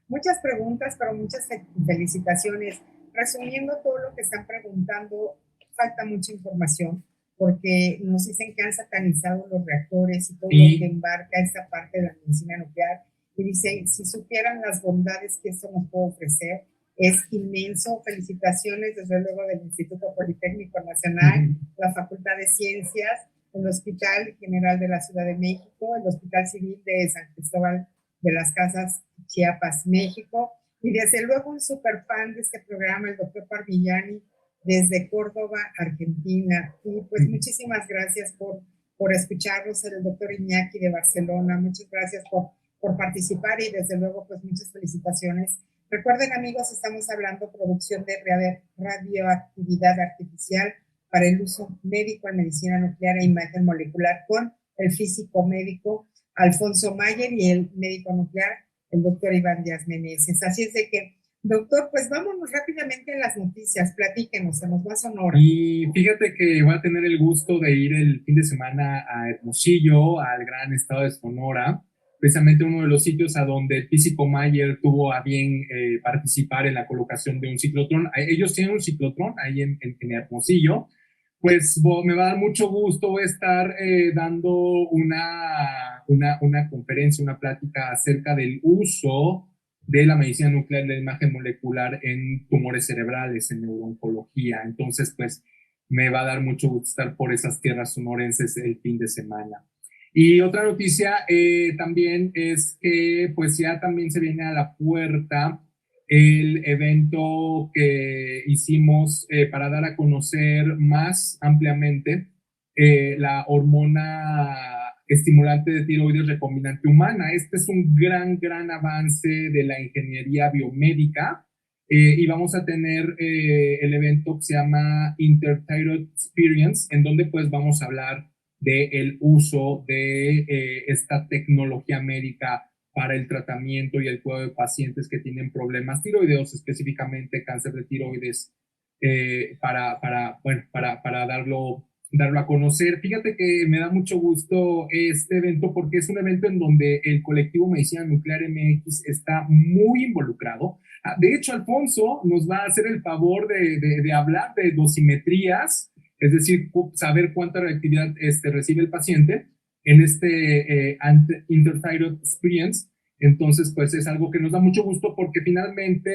Muchas preguntas, pero muchas felicitaciones. Resumiendo todo lo que están preguntando, falta mucha información porque nos dicen que han satanizado los reactores y todo lo que embarca esta parte de la medicina nuclear. Y dicen, si supieran las bondades que esto nos puede ofrecer, es inmenso. Felicitaciones, desde luego, del Instituto Politécnico Nacional, la Facultad de Ciencias, el Hospital General de la Ciudad de México, el Hospital Civil de San Cristóbal de las Casas, Chiapas, México, y desde luego un super fan de este programa, el doctor Parmigiani, desde Córdoba, Argentina. Y pues muchísimas gracias por escucharnos, el doctor Iñaki de Barcelona, muchas gracias por participar y desde luego pues muchas felicitaciones. Recuerden, amigos, estamos hablando de producción de radioactividad artificial para el uso médico en medicina nuclear e imagen molecular con el físico médico Alfonso Mayer y el médico nuclear, el doctor Iván Díaz Meneses. Así es de que, doctor, pues vámonos rápidamente en las noticias, platíquenos, se nos va Sonora. Y fíjate que voy a tener el gusto de ir el fin de semana a Hermosillo, al gran estado de Sonora, precisamente uno de los sitios a donde el físico Mayer tuvo a bien participar en la colocación de un ciclotrón. Ellos tienen un ciclotrón ahí en Hermosillo. Pues me va a dar mucho gusto estar dando una conferencia, una plática acerca del uso de la medicina nuclear y la imagen molecular en tumores cerebrales, en neurooncología. Entonces, pues, me va a dar mucho gusto estar por esas tierras sonorenses el fin de semana. Y otra noticia también es que pues ya también se viene a la puerta el evento que hicimos para dar a conocer más ampliamente la hormona estimulante de tiroides recombinante humana. Este es un gran avance de la ingeniería biomédica y vamos a tener el evento que se llama Interthyroid Experience, en donde pues vamos a hablar del uso de esta tecnología médica para el tratamiento y el cuidado de pacientes que tienen problemas tiroideos, específicamente cáncer de tiroides, para darlo a conocer. Fíjate que me da mucho gusto este evento porque es un evento en donde el colectivo Medicina Nuclear MX está muy involucrado. De hecho, Alfonso nos va a hacer el favor de hablar de dosimetrías, es decir, saber cuánta reactividad recibe el paciente en este Interthyroid Experience. Entonces, pues es algo que nos da mucho gusto porque finalmente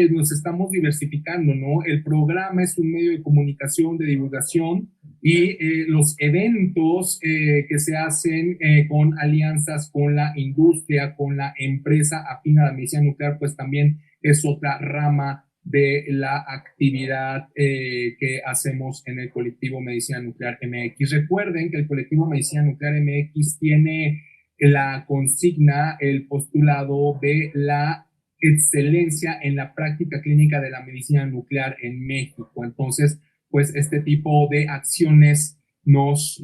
nos estamos diversificando, ¿no? El programa es un medio de comunicación, de divulgación y los eventos que se hacen con alianzas con la industria, con la empresa afín a la medicina nuclear, pues también es otra rama de la actividad que hacemos en el colectivo Medicina Nuclear MX. Recuerden que el colectivo Medicina Nuclear MX tiene la consigna, el postulado de la excelencia en la práctica clínica de la medicina nuclear en México. Entonces, pues este tipo de acciones nos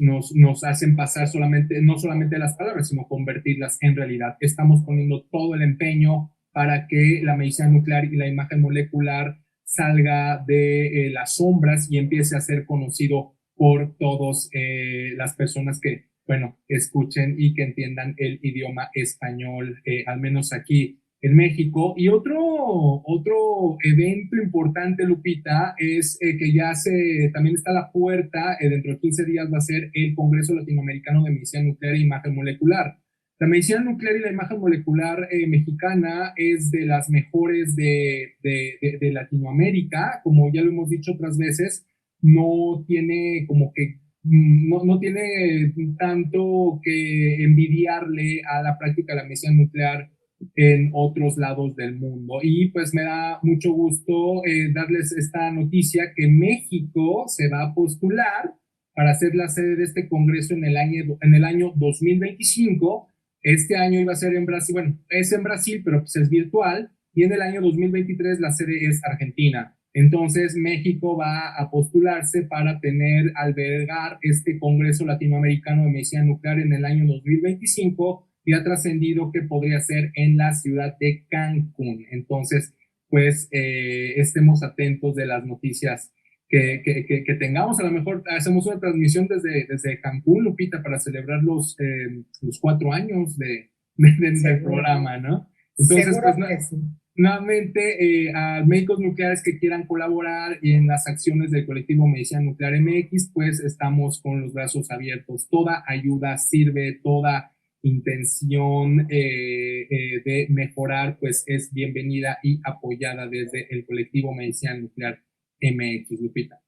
hacen pasar no solamente las palabras, sino convertirlas en realidad. Estamos poniendo todo el empeño para que la medicina nuclear y la imagen molecular salga de las sombras y empiece a ser conocido por todas las personas que, bueno, escuchen y que entiendan el idioma español, al menos aquí en México. Y otro evento importante, Lupita, es que también está a la puerta, dentro de 15 días va a ser el Congreso Latinoamericano de Medicina Nuclear e Imagen Molecular. La medicina nuclear y la imagen molecular mexicana es de las mejores de Latinoamérica. Como ya lo hemos dicho otras veces, no tiene no tiene tanto que envidiarle a la práctica de la medicina nuclear en otros lados del mundo. Y pues me da mucho gusto darles esta noticia que México se va a postular para ser la sede de este congreso en el año 2025. Este año iba a ser en Brasil, bueno, es en Brasil, pero pues es virtual, y en el año 2023 la sede es Argentina. Entonces México va a postularse para albergar este Congreso Latinoamericano de Medicina Nuclear en el año 2025 y ha trascendido que podría ser en la ciudad de Cancún. Entonces, pues estemos atentos de las noticias que tengamos. A lo mejor hacemos una transmisión desde Cancún, Lupita, para celebrar los 4 años del programa, ¿no? Entonces, pues nuevamente, a médicos nucleares que quieran colaborar en las acciones del colectivo Medicina Nuclear MX, pues estamos con los brazos abiertos. Toda ayuda sirve, toda intención de mejorar, pues es bienvenida y apoyada desde el colectivo Medicina Nuclear MX, Lupita.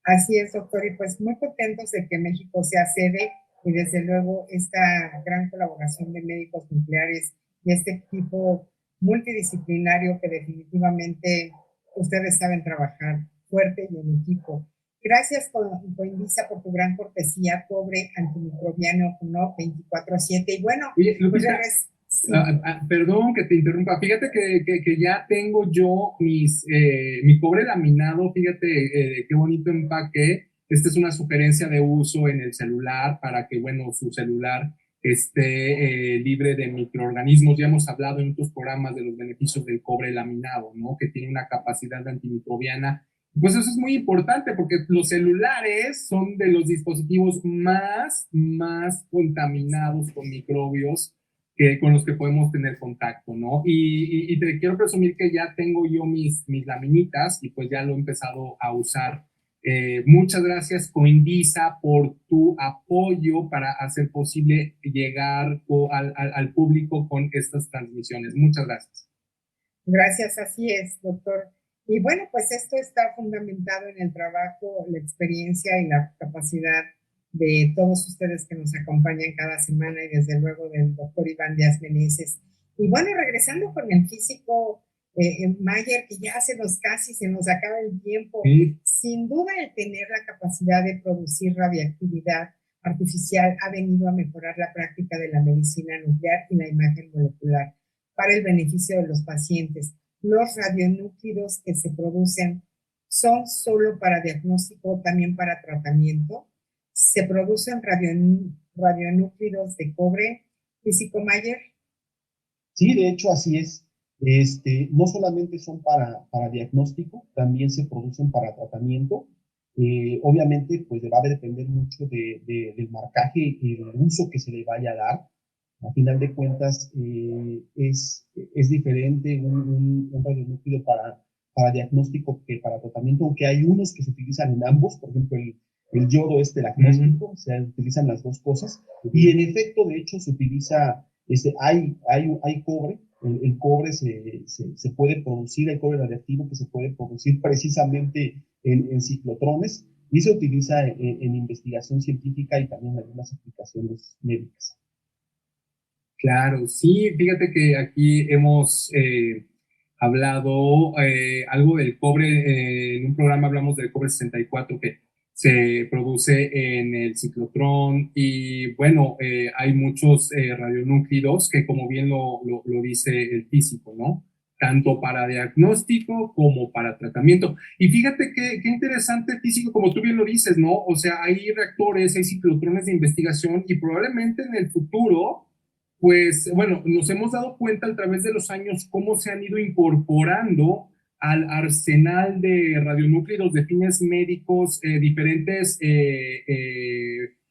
Así es, doctor, y pues muy contentos de que México sea sede y desde luego esta gran colaboración de médicos nucleares y este equipo multidisciplinario que definitivamente ustedes saben trabajar fuerte y en equipo. Gracias, Coindisa, por tu gran cortesía, cobre antimicrobiano 24/7. Y bueno, oye, Lupita, pues sí. Perdón que te interrumpa. Fíjate que ya tengo yo mi cobre laminado. Fíjate qué bonito empaque. Esta es una sugerencia de uso en el celular para que, bueno, su celular esté libre de microorganismos. Ya hemos hablado en otros programas de los beneficios del cobre laminado, ¿no? Que tiene una capacidad antimicrobiana. Pues eso es muy importante porque los celulares son de los dispositivos más contaminados con microbios con los que podemos tener contacto, ¿no? Y te quiero presumir que ya tengo yo mis laminitas y pues ya lo he empezado a usar. Muchas gracias, Coindisa, por tu apoyo para hacer posible llegar al público con estas transmisiones. Muchas gracias. Gracias, así es, doctor. Y bueno, pues esto está fundamentado en el trabajo, la experiencia y la capacidad de todos ustedes que nos acompañan cada semana y desde luego del doctor Iván Díaz Meneses. Y bueno, regresando con el físico Mayer, que ya casi se nos acaba el tiempo, Sí. sin duda el tener la capacidad de producir radiactividad artificial ha venido a mejorar la práctica de la medicina nuclear y la imagen molecular para el beneficio de los pacientes. Los radionúclidos que se producen son solo para diagnóstico, también para tratamiento. Se producen radionúclidos de cobre, físico Mayer. Sí, de hecho así es. No solamente son para diagnóstico, también se producen para tratamiento. Obviamente, pues va a depender mucho del marcaje y del uso que se le vaya a dar. A final de cuentas, es diferente un radionúclido para diagnóstico que para tratamiento, aunque hay unos que se utilizan en ambos, por ejemplo, el yodo es diagnóstico, se utilizan las dos cosas, y en efecto, de hecho, se utiliza, hay cobre, el cobre se puede producir, el cobre radiactivo que se puede producir precisamente en ciclotrones, y se utiliza en investigación científica y también en algunas aplicaciones médicas. Claro, sí, fíjate que aquí hemos hablado algo del cobre, en un programa hablamos del cobre 64 que se produce en el ciclotrón y bueno, hay muchos radionúclidos que como bien lo dice el físico, ¿no? Tanto para diagnóstico como para tratamiento. Y fíjate qué interesante físico, como tú bien lo dices, ¿no? O sea, hay reactores, hay ciclotrones de investigación y probablemente en el futuro pues bueno, nos hemos dado cuenta a través de los años cómo se han ido incorporando al arsenal de radionúclidos de fines médicos diferentes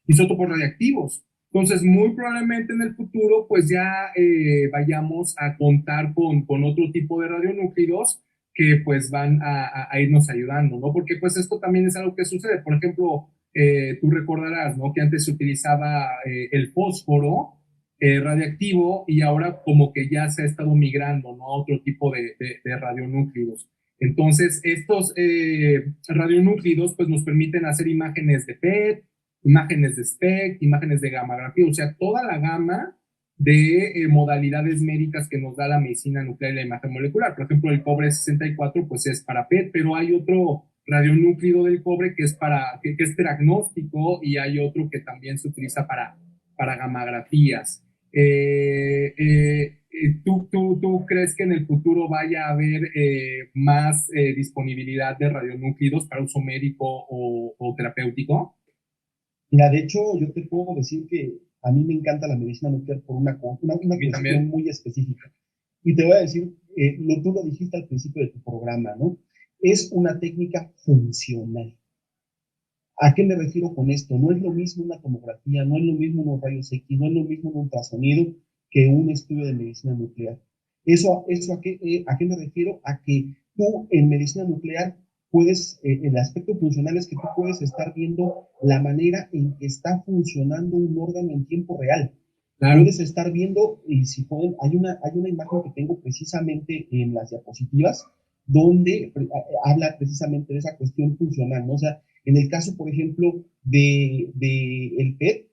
isótopos radiactivos. Entonces, muy probablemente en el futuro, pues ya vayamos a contar con otro tipo de radionúclidos que pues van a irnos ayudando, ¿no? Porque pues esto también es algo que sucede. Por ejemplo, tú recordarás, ¿no? Que antes se utilizaba el fósforo radiactivo y ahora como que ya se ha estado migrando, ¿no? A otro tipo de radionúclidos. Entonces, estos radionúclidos pues nos permiten hacer imágenes de PET, imágenes de SPECT, imágenes de gammagrafía, o sea, toda la gama de modalidades médicas que nos da la medicina nuclear y la imagen molecular. Por ejemplo, el cobre 64 pues es para PET, pero hay otro radionúclido del cobre que es que es diagnóstico y hay otro que también se utiliza para gammagrafías. ¿Tú crees que en el futuro vaya a haber más disponibilidad de radionúclidos para uso médico o terapéutico? Mira, de hecho, yo te puedo decir que a mí me encanta la medicina nuclear por una cuestión muy específica. Y te voy a decir, tú lo dijiste al principio de tu programa, ¿no? Es una técnica funcional. ¿A qué me refiero con esto? No es lo mismo una tomografía, no es lo mismo unos rayos X, no es lo mismo un ultrasonido que un estudio de medicina nuclear. ¿A qué me refiero? A que tú en medicina nuclear puedes, el aspecto funcional es que tú puedes estar viendo la manera en que está funcionando un órgano en tiempo real. Claro. Puedes estar viendo, y si pueden, hay una imagen que tengo precisamente en las diapositivas, donde habla precisamente de esa cuestión funcional, ¿no? O sea, en el caso, por ejemplo, de el PET,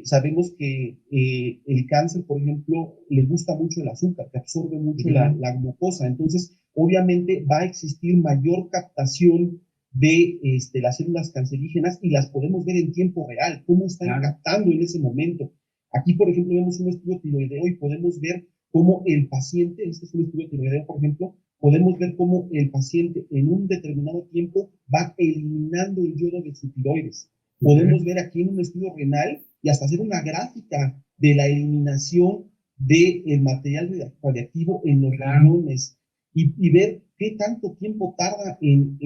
sabemos que el cáncer, por ejemplo, le gusta mucho el azúcar, que absorbe mucho la glucosa. Entonces, obviamente va a existir mayor captación de las células cancerígenas y las podemos ver en tiempo real, cómo están captando en ese momento. Aquí, por ejemplo, vemos un estudio tiroideo y podemos ver cómo el paciente, este es un estudio tiroideo, por ejemplo, podemos ver cómo el paciente en un determinado tiempo va eliminando el yodo de su tiroides. Podemos ver aquí en un estudio renal y hasta hacer una gráfica de la eliminación del material radiactivo en los riñones y ver qué tanto tiempo tarda en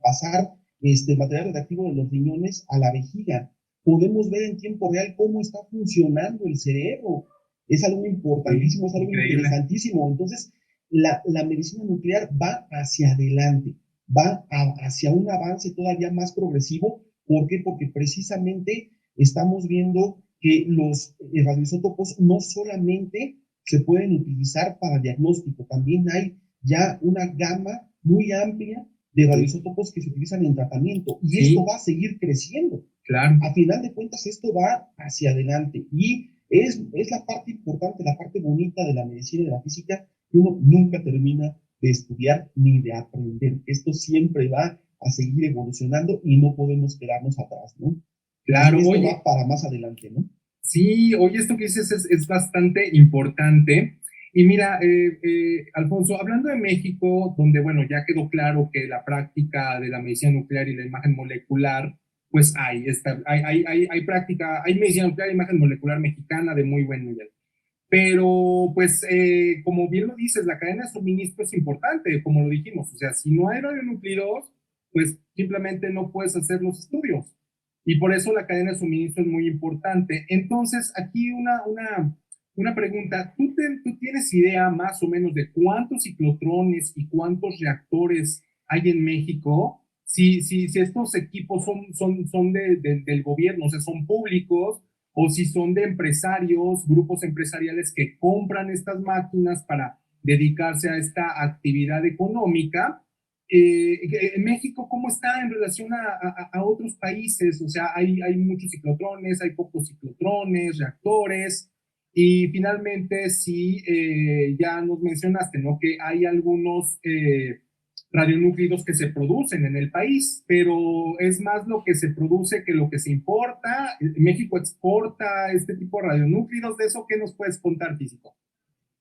pasar el material radiactivo de los riñones a la vejiga. Podemos ver en tiempo real cómo está funcionando el cerebro. Es algo importantísimo, es algo interesantísimo. Entonces, la medicina nuclear va hacia adelante, va hacia un avance todavía más progresivo. ¿Por qué? Porque precisamente estamos viendo que los radioisótopos no solamente se pueden utilizar para diagnóstico. También hay ya una gama muy amplia de radioisótopos que se utilizan en tratamiento y esto va a seguir creciendo. Claro. A final de cuentas, esto va hacia adelante y es la parte importante, la parte bonita de la medicina y de la física, que uno nunca termina de estudiar ni de aprender. Esto siempre va a seguir evolucionando y no podemos quedarnos atrás, ¿no? Claro, esto oye, va para más adelante, ¿no? sí, oye, esto que dices es bastante importante. Y mira, Alfonso, hablando de México, donde, bueno, ya quedó claro que la práctica de la medicina nuclear y la imagen molecular, pues hay práctica, hay medicina nuclear e imagen molecular mexicana de muy buen nivel. Pero, pues, como bien lo dices, la cadena de suministro es importante, como lo dijimos. O sea, si no hay radionúclidos, pues simplemente no puedes hacer los estudios. Y por eso la cadena de suministro es muy importante. Entonces, aquí una pregunta. ¿Tú tienes idea más o menos de cuántos ciclotrones y cuántos reactores hay en México? Si estos equipos son del gobierno, o sea, son públicos, o si son de empresarios, grupos empresariales que compran estas máquinas para dedicarse a esta actividad económica. En México, ¿cómo está en relación a otros países? O sea, hay muchos ciclotrones, hay pocos ciclotrones, reactores, y finalmente, sí, ya nos mencionaste, ¿no? Que hay algunos radionúclidos que se producen en el país, pero es más lo que se produce que lo que se importa. México exporta este tipo de radionúclidos. ¿De eso qué nos puedes contar, físico?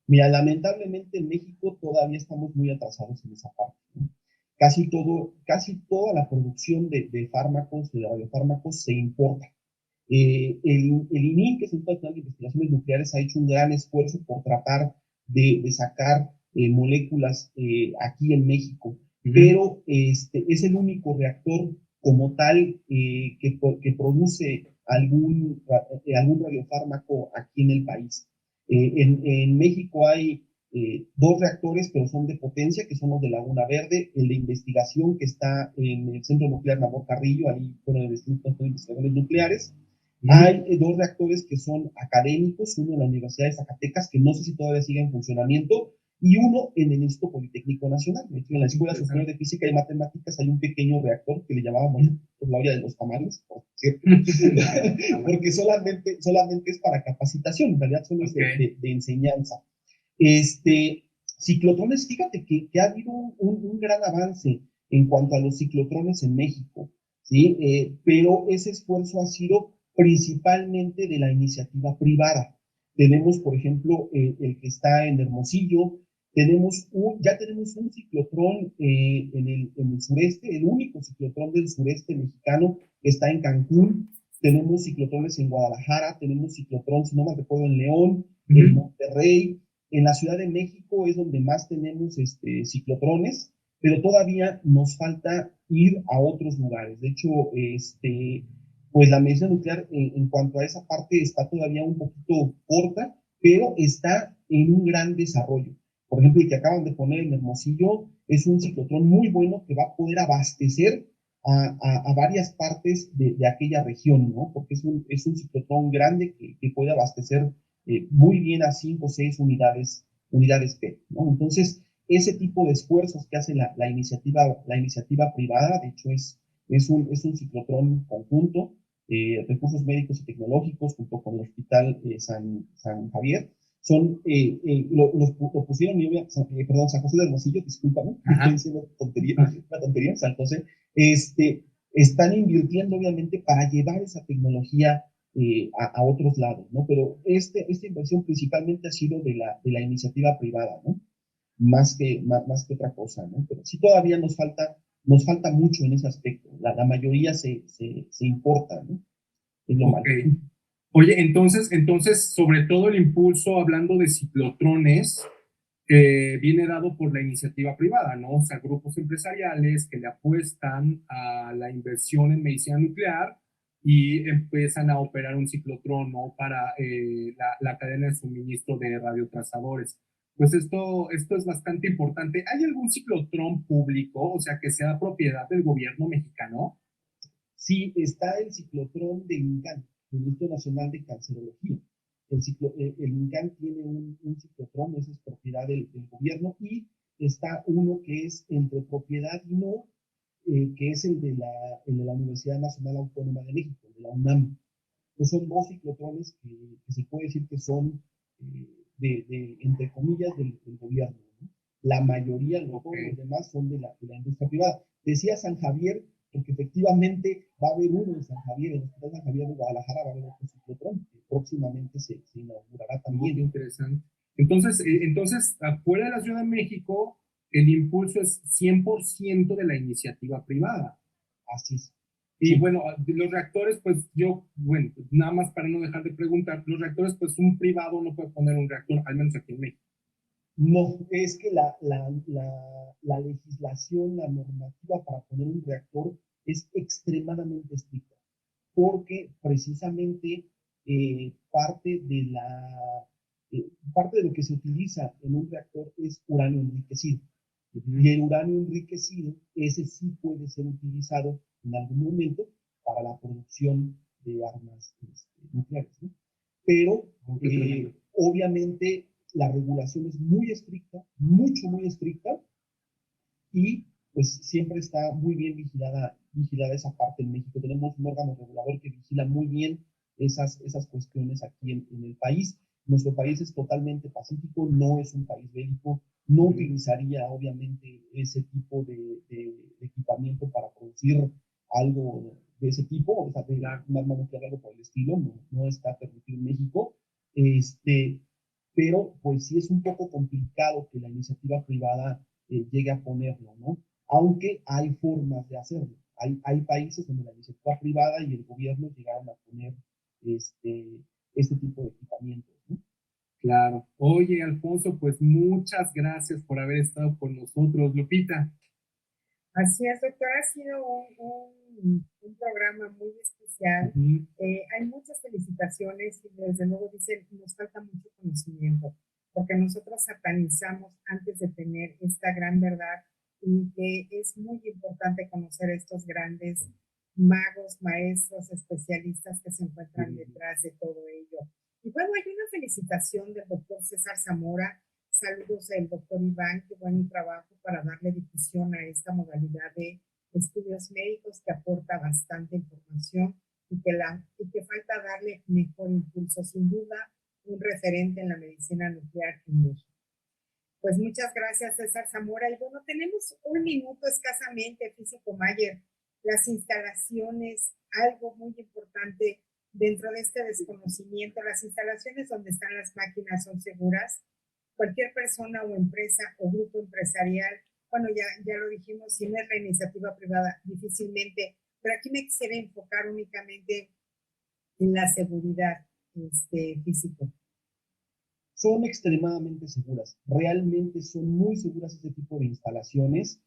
Mira, lamentablemente en México todavía estamos muy atrasados en esa parte, ¿no? Casi toda la producción de fármacos, de radiofármacos, se importa. El ININ, que es el Instituto Nacional de Investigaciones Nucleares, ha hecho un gran esfuerzo por tratar de sacar moléculas aquí en México, pero es el único reactor como tal que produce algún radiofármaco aquí en el país. En México hay dos reactores, pero son de potencia, que son los de Laguna Verde, el de investigación que está en el Centro Nuclear Nabor Carrillo, ahí fuera del Instituto de Investigaciones Nucleares. Hay dos reactores que son académicos, uno en la Universidad de Zacatecas, que no sé si todavía sigue en funcionamiento, y uno en el Instituto Politécnico Nacional. En la Escuela Superior de Física y Matemáticas hay un pequeño reactor que le llamábamos la olla de los tamales, por cierto, porque solamente es para capacitación, en realidad solo es de enseñanza. Ciclotrones, fíjate que ha habido un gran avance en cuanto a los ciclotrones en México, ¿sí? Pero ese esfuerzo ha sido principalmente de la iniciativa privada. Tenemos, por ejemplo, el que está en Hermosillo, ya tenemos un ciclotrón en el sureste, el único ciclotrón del sureste mexicano está en Cancún, tenemos ciclotrones en Guadalajara, tenemos ciclotrón, si no me recuerdo, en León, en Monterrey, en la Ciudad de México es donde más tenemos ciclotrones, pero todavía nos falta ir a otros lugares. De hecho, pues la medicina nuclear en cuanto a esa parte está todavía un poquito corta, pero está en un gran desarrollo. Por ejemplo, el que acaban de poner en Hermosillo es un ciclotrón muy bueno que va a poder abastecer a varias partes de aquella región, ¿no? Porque es un ciclotrón grande que puede abastecer muy bien a 5 o 6 unidades P, ¿no? Entonces, ese tipo de esfuerzos que hace la iniciativa privada, de hecho, es un ciclotrón conjunto, recursos médicos y tecnológicos, junto con el Hospital San Javier, lo pusieron, perdón, San José del Hermosillo, discúlpame, estoy diciendo una tontería, San José, están invirtiendo obviamente para llevar esa tecnología a otros lados, ¿no? Pero esta inversión principalmente ha sido de la iniciativa privada, ¿no? Más que otra cosa, ¿no? Pero sí todavía nos falta mucho en ese aspecto. La mayoría se importa, ¿no? Es lo malo. Oye, entonces, sobre todo el impulso, hablando de ciclotrones, viene dado por la iniciativa privada, ¿no? O sea, grupos empresariales que le apuestan a la inversión en medicina nuclear y empiezan a operar un ciclotrón, ¿no? Para la cadena de suministro de radiotrazadores. Pues esto es bastante importante. ¿Hay algún ciclotrón público, o sea, que sea propiedad del gobierno mexicano? Sí, está el ciclotrón del INCAN, el Instituto Nacional de Cancerología. El INCAN tiene un ciclotrón, esa es propiedad del gobierno, y está uno que es entre propiedad y no, que es el de la Universidad Nacional Autónoma de México, de la UNAM. Pues son dos ciclotrones que se puede decir que son, entre comillas, del gobierno, ¿no? La mayoría, todos los demás son de la industria privada. Decía San Javier, porque efectivamente va a haber uno en San Javier, en el Hospital San Javier de Guadalajara va a haber otro ciclotrón, que próximamente se inaugurará también. Muy interesante. Entonces, afuera de la Ciudad de México, el impulso es 100% de la iniciativa privada. Así es. Y Sí. bueno, los reactores, pues bueno, nada más para no dejar de preguntar, los reactores, pues un privado no puede poner un reactor, al menos aquí en México. No, es que la legislación, la normativa para poner un reactor es extremadamente estricta, porque precisamente parte de lo que se utiliza en un reactor es uranio enriquecido. Y el uranio enriquecido, ese sí puede ser utilizado en algún momento para la producción de armas nucleares, ¿no? Pero obviamente la regulación es muy estricta, muy estricta, y pues siempre está muy bien vigilada esa parte en México. Tenemos un órgano regulador que vigila muy bien esas cuestiones aquí en el país. Nuestro país es totalmente pacífico, no es un país bélico, no utilizaría obviamente ese tipo de equipamiento para producir algo de ese tipo, o sea, de un arma nuclear, algo por el estilo, no está permitido en México. Pero pues sí es un poco complicado que la iniciativa privada llegue a ponerlo, ¿no? Aunque hay formas de hacerlo. Hay países donde la iniciativa privada y el gobierno llegaron a poner este tipo de equipamientos, ¿no? Claro. Oye, Alfonso, pues muchas gracias por haber estado con nosotros. Lupita. Así es, doctor, ha sido un programa muy especial. Hay muchas felicitaciones y desde luego dicen, nos falta mucho conocimiento, porque nosotros satanizamos antes de tener esta gran verdad y que es muy importante conocer estos grandes magos, maestros, especialistas que se encuentran detrás de todo ello. Y bueno, hay una felicitación del doctor César Zamora. Saludos al doctor Iván, qué buen trabajo para darle difusión a esta modalidad de estudios médicos que aporta bastante información y que falta darle mejor impulso. Sin duda, un referente en la medicina nuclear en México. Pues muchas gracias, César Zamora. Y bueno, tenemos un minuto escasamente, Físico Mayer. Las instalaciones, algo muy importante dentro de este desconocimiento, las instalaciones donde están las máquinas son seguras. Cualquier persona o empresa o grupo empresarial, bueno, ya lo dijimos, si no es la iniciativa privada, difícilmente, pero aquí me quisiera enfocar únicamente en la seguridad físico. Son extremadamente seguras, realmente son muy seguras este tipo de instalaciones.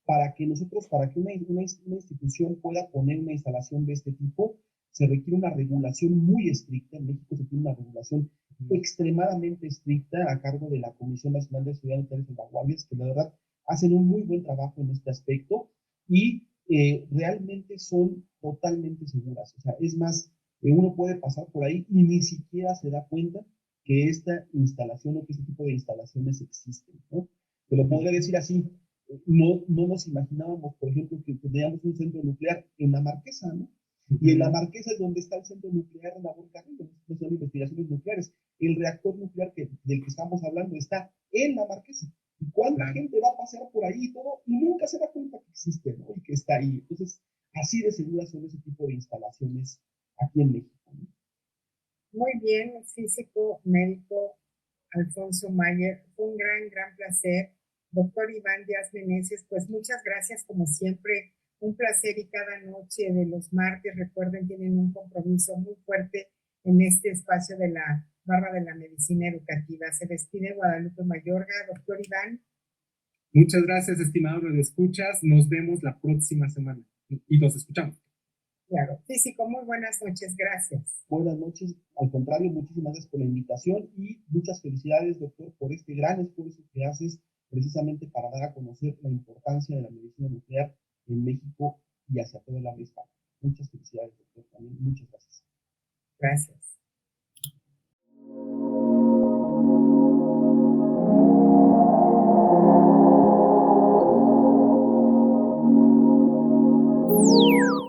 Para que una institución pueda poner una instalación de este tipo, se requiere una regulación muy estricta. En México se tiene una regulación extremadamente estricta a cargo de la Comisión Nacional de Seguridad Nuclear y Vanguardias, que la verdad hacen un muy buen trabajo en este aspecto y realmente son totalmente seguras. O sea, es más, uno puede pasar por ahí y ni siquiera se da cuenta que esta instalación o que este tipo de instalaciones existen, ¿no? Te lo podría decir así, no nos imaginábamos, por ejemplo, que tendríamos un centro nuclear en la Marquesa, ¿no? Y en la Marquesa es donde está el centro nuclear en la Borcarrillo, donde son investigaciones nucleares. El reactor nuclear del que estamos hablando está en la Marquesa. ¿Y cuánta gente va a pasear por ahí y todo? Y nunca se da cuenta que existe, ¿no? Y que está ahí. Entonces, así de seguras son ese tipo de instalaciones aquí en México, ¿no? Muy bien, físico, médico, Alfonso Mayer. Fue un gran placer. Doctor Iván Díaz Meneses, pues muchas gracias como siempre. Un placer y cada noche de los martes, recuerden, tienen un compromiso muy fuerte en este espacio de la barra de la medicina educativa. Se despide Guadalupe Mayorga. Doctor Iván. Muchas gracias, estimados radioescuchas. Nos vemos la próxima semana y nos escuchamos. Claro, físico, muy buenas noches, gracias. Buenas noches, al contrario, muchísimas gracias por la invitación y muchas felicidades, doctor, por este gran esfuerzo que haces precisamente para dar a conocer la importancia de la medicina nuclear en México y hacia todo el habla hispana. Muchas felicidades, doctor, también muchas gracias. Gracias.